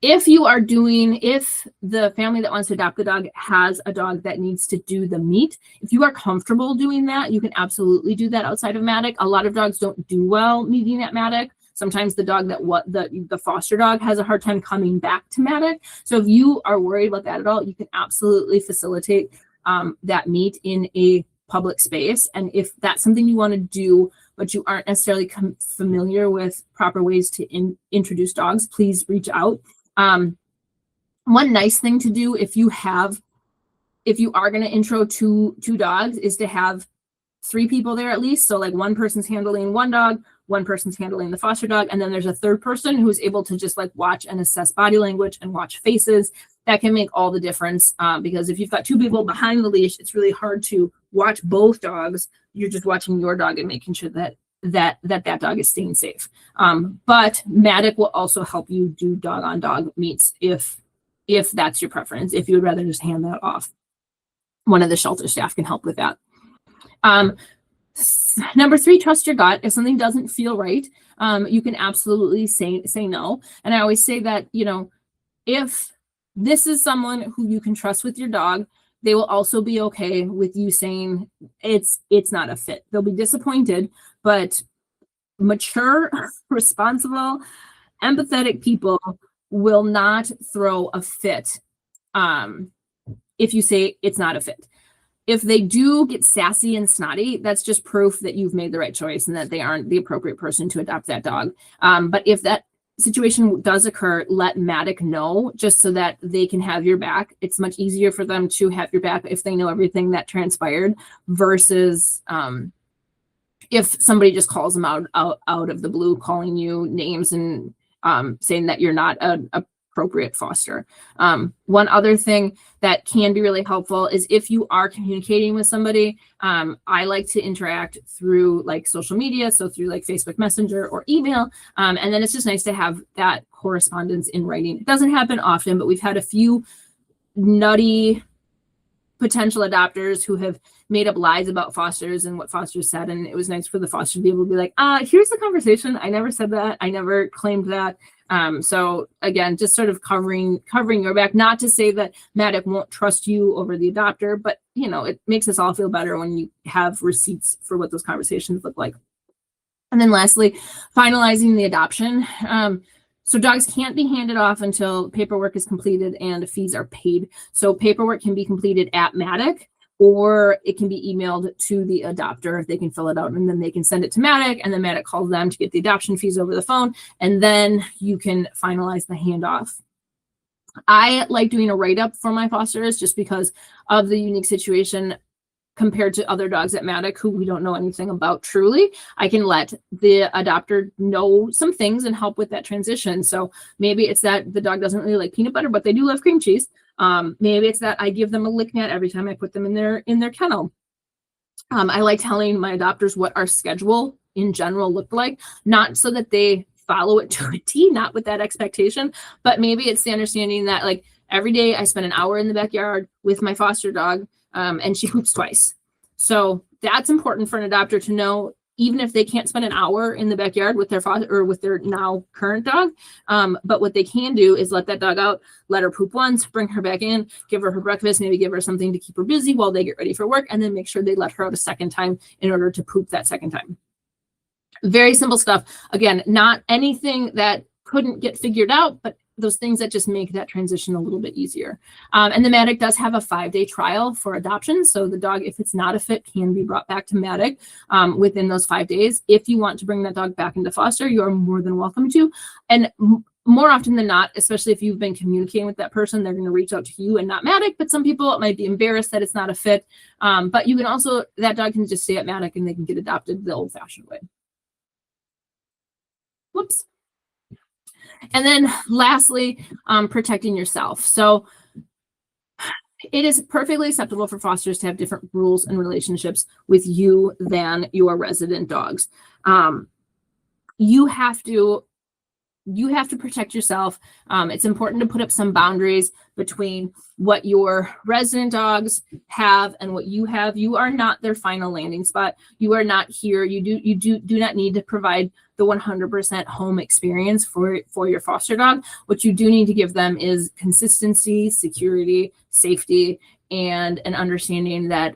If the family that wants to adopt the dog has a dog that needs to do the meet, if you are comfortable doing that, you can absolutely do that outside of MADACC. A lot of dogs don't do well meeting at MADACC. Sometimes the dog the foster dog has a hard time coming back to MADACC. So if you are worried about that at all, you can absolutely facilitate that meet in a public space. And if that's something you want to do, but you aren't necessarily familiar with proper ways to introduce dogs, please reach out. One nice thing to do if you are going to intro two dogs is to have 3 people there at least. So one person's handling one dog, one person's handling the foster dog, and then there's a third person who's able to just watch and assess body language and watch faces. That can make all the difference, because if you've got 2 people behind the leash, it's really hard to watch both dogs. You're just watching your dog and making sure that dog is staying safe. But MADACC will also help you do dog on dog meets if that's your preference. If you would rather just hand that off, one of the shelter staff can help with that. Number 3, trust your gut. If something doesn't feel right, you can absolutely say no. And I always say that, if this is someone who you can trust with your dog, they will also be okay with you saying it's not a fit. They'll be disappointed, but mature, responsible, empathetic people will not throw a fit if you say it's not a fit. If they do get sassy and snotty, that's just proof that you've made the right choice and that they aren't the appropriate person to adopt that dog. But if that situation does occur, let MADACC know, just so that they can have your back. It's much easier for them to have your back if they know everything that transpired versus if somebody just calls them out of the blue, calling you names and saying that you're not an appropriate foster. One other thing that can be really helpful is if you are communicating with somebody, I like to interact through social media, so through Facebook Messenger or email, and then it's just nice to have that correspondence in writing. It doesn't happen often, but we've had a few nutty potential adopters who have made up lies about fosters and what fosters said. And it was nice for the foster to be able to be like, here's the conversation. I never said that. I never claimed that. So again, just sort of covering your back, not to say that MADACC won't trust you over the adopter, but you know, it makes us all feel better when you have receipts for what those conversations look like. And then lastly, finalizing the adoption. So dogs can't be handed off until paperwork is completed and fees are paid. So paperwork can be completed at MADACC, or it can be emailed to the adopter if they can fill it out, and then they can send it to MADACC, and then MADACC calls them to get the adoption fees over the phone, and then you can finalize the handoff. I like doing a write-up for my fosters just because of the unique situation compared to other dogs at MADACC who we don't know anything about truly. I can let the adopter know some things and help with that transition. So maybe it's that the dog doesn't really like peanut butter, but they do love cream cheese. Maybe it's that I give them a lick mat every time I put them in their kennel. I like telling my adopters what our schedule in general looked like, not so that they follow it to a T, not with that expectation, but maybe it's the understanding that like every day I spend an hour in the backyard with my foster dog, and she poops twice. So that's important for an adopter to know, even if they can't spend an hour in the backyard with their foster or with their now current dog. But what they can do is let that dog out, let her poop once, bring her back in, give her breakfast, maybe give her something to keep her busy while they get ready for work, and then make sure they let her out a second time in order to poop that second time. Very simple stuff. Again, not anything that couldn't get figured out, but those things that just make that transition a little bit easier. And the MADACC does have a 5-day trial for adoption. So the dog, if it's not a fit, can be brought back to MADACC within those 5 days. If you want to bring that dog back into foster, you are more than welcome to. And more often than not, especially if you've been communicating with that person, they're going to reach out to you and not MADACC. But some people might be embarrassed that it's not a fit. But you can also, that dog can just stay at MADACC and they can get adopted the old-fashioned way. Whoops. And then lastly, protecting yourself. So it is perfectly acceptable for fosters to have different rules and relationships with you than your resident dogs. You have to protect yourself. It's important to put up some boundaries between what your resident dogs have and what you have. You are not their final landing spot. You are not here. You do not need to provide the 100% home experience for your foster dog. What you do need to give them is consistency, security, safety, and an understanding that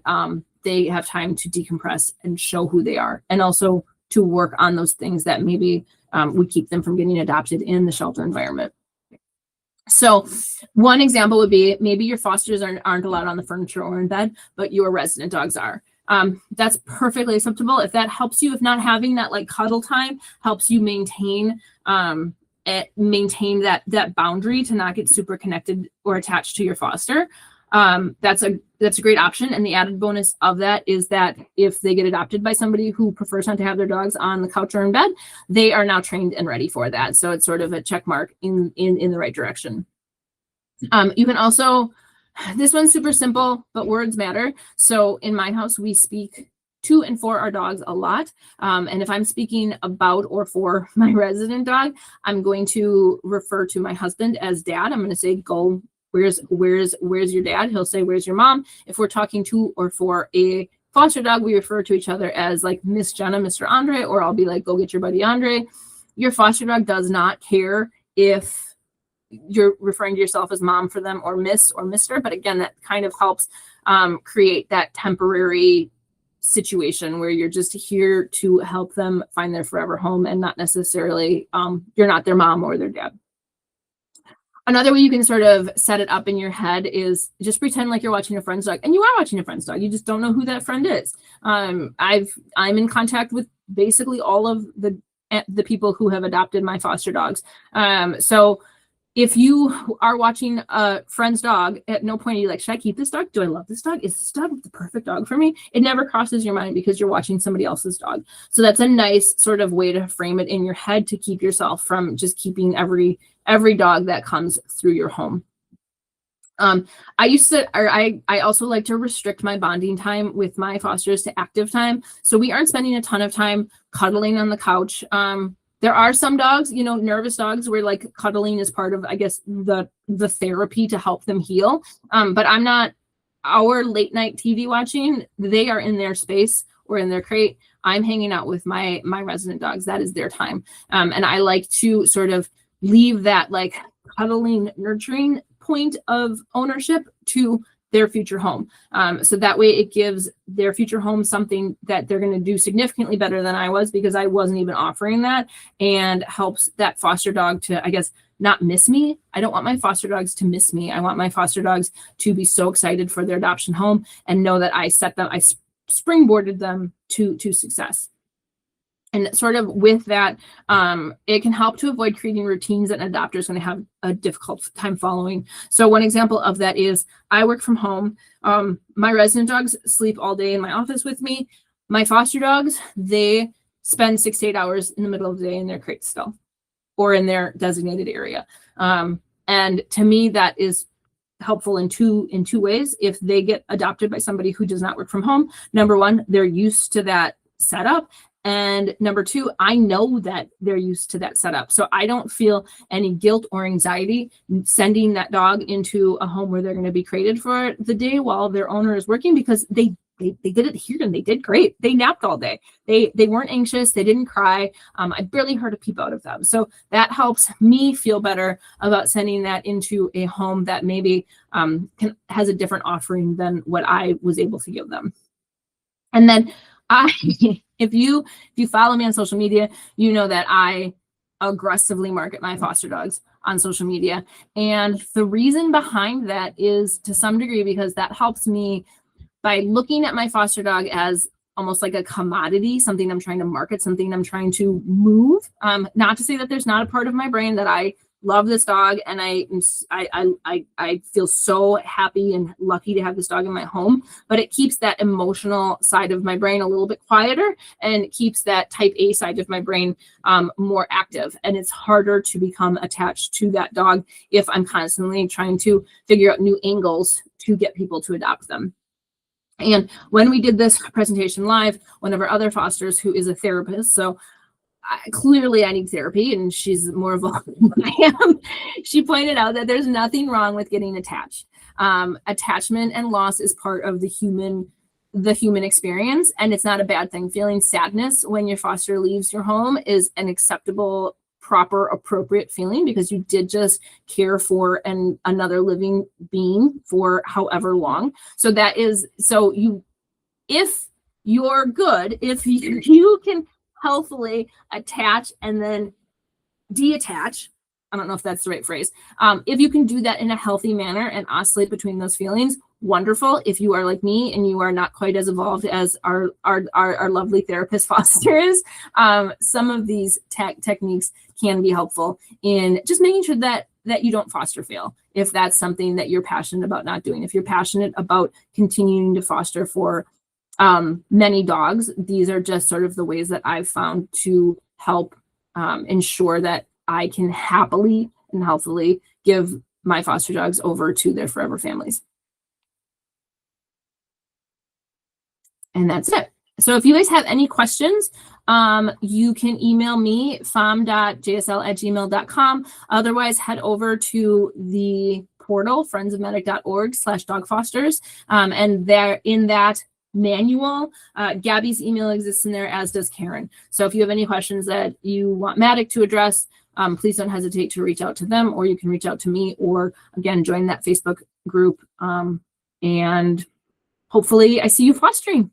they have time to decompress and show who they are, and also to work on those things that maybe would keep them from getting adopted in the shelter environment. So one example would be maybe your fosters aren't allowed on the furniture or in bed, but your resident dogs are. That's perfectly acceptable. If that helps you, if not having that like cuddle time helps you maintain that boundary to not get super connected or attached to your foster, that's a great option. And the added bonus of that is that if they get adopted by somebody who prefers not to have their dogs on the couch or in bed, they are now trained and ready for that. So it's sort of a check mark in the right direction. You can also, this one's super simple, but words matter. So in my house, we speak to and for our dogs a lot. And if I'm speaking about or for my resident dog, I'm going to refer to my husband as dad. I'm going to say, go, where's your dad? He'll say, where's your mom? If we're talking to or for a foster dog, we refer to each other as like Miss Jenna, Mr. Andre, or I'll be like, go get your buddy Andre. Your foster dog does not care if you're referring to yourself as mom for them or Miss or Mr. But again, that kind of helps create that temporary situation where you're just here to help them find their forever home and not necessarily you're not their mom or their dad. Another way you can sort of set it up in your head is just pretend like you're watching a friend's dog, and you are watching a friend's dog. You just don't know who that friend is. I'm in contact with basically all of the people who have adopted my foster dogs. So if you are watching a friend's dog, at no point are you like, should I keep this dog? Do I love this dog? Is this dog the perfect dog for me? It never crosses your mind because you're watching somebody else's dog. So that's a nice sort of way to frame it in your head to keep yourself from just keeping every dog that comes through your home. I also like to restrict my bonding time with my fosters to active time. So we aren't spending a ton of time cuddling on the couch. There are some dogs, nervous dogs where like cuddling is part of, I guess, the therapy to help them heal. But I'm not our late night TV watching, they are in their space or in their crate. I'm hanging out with my resident dogs. That is their time. And I like to sort of leave that like cuddling, nurturing point of ownership to their future home. So that way it gives their future home something that they're going to do significantly better than I was, because I wasn't even offering that, and helps that foster dog to, I guess, not miss me. I don't want my foster dogs to miss me. I want my foster dogs to be so excited for their adoption home and know that I springboarded them to success. And sort of with that, it can help to avoid creating routines that an adopter is going to have a difficult time following. So one example of that is I work from home. My resident dogs sleep all day in my office with me. My foster dogs, they spend 6 to 8 hours in the middle of the day in their crate still, or in their designated area. And to me, that is helpful in two ways. If they get adopted by somebody who does not work from home, number one, they're used to that setup. And number two, I know that they're used to that setup. So I don't feel any guilt or anxiety sending that dog into a home where they're going to be crated for the day while their owner is working, because they did it here and they did great. They napped all day. They weren't anxious. They didn't cry. I barely heard a peep out of them. So that helps me feel better about sending that into a home that maybe has a different offering than what I was able to give them. And then if you follow me on social media, you know that I aggressively market my foster dogs on social media. And the reason behind that is, to some degree, because that helps me by looking at my foster dog as almost like a commodity, something I'm trying to market, something I'm trying to move. Not to say that there's not a part of my brain that I love this dog and I feel so happy and lucky to have this dog in my home, but it keeps that emotional side of my brain a little bit quieter, and it keeps that type A side of my brain more active. And it's harder to become attached to that dog if I'm constantly trying to figure out new angles to get people to adopt them. And when we did this presentation live, one of our other fosters, who is a therapist, so clearly I need therapy, and she's more evolved than I am, she pointed out that there's nothing wrong with getting attached. Attachment and loss is part of the human experience, and it's not a bad thing. Feeling sadness when your foster leaves your home is an acceptable, proper, appropriate feeling, because you did just care for another living being for however long. So that is, if you're good, if you can healthfully attach and then detach, I don't know if that's the right phrase. If you can do that in a healthy manner and oscillate between those feelings, wonderful. If you are like me and you are not quite as evolved as our lovely therapist Foster is, some of these techniques can be helpful in just making sure that you don't foster fail. If that's something that you're passionate about not doing, if you're passionate about continuing to foster for many dogs, these are just sort of the ways that I've found to help ensure that I can happily and healthily give my foster dogs over to their forever families. And that's it. So if you guys have any questions, you can email me, fam.jsl@gmail.com. Otherwise, head over to the portal, friendsofmadac.org/dogfosters. And there, in that manual, Gabby's email exists in there, as does Karen. So if you have any questions that you want MADACC to address, please don't hesitate to reach out to them, or you can reach out to me, or again, join that Facebook group. And hopefully I see you fostering.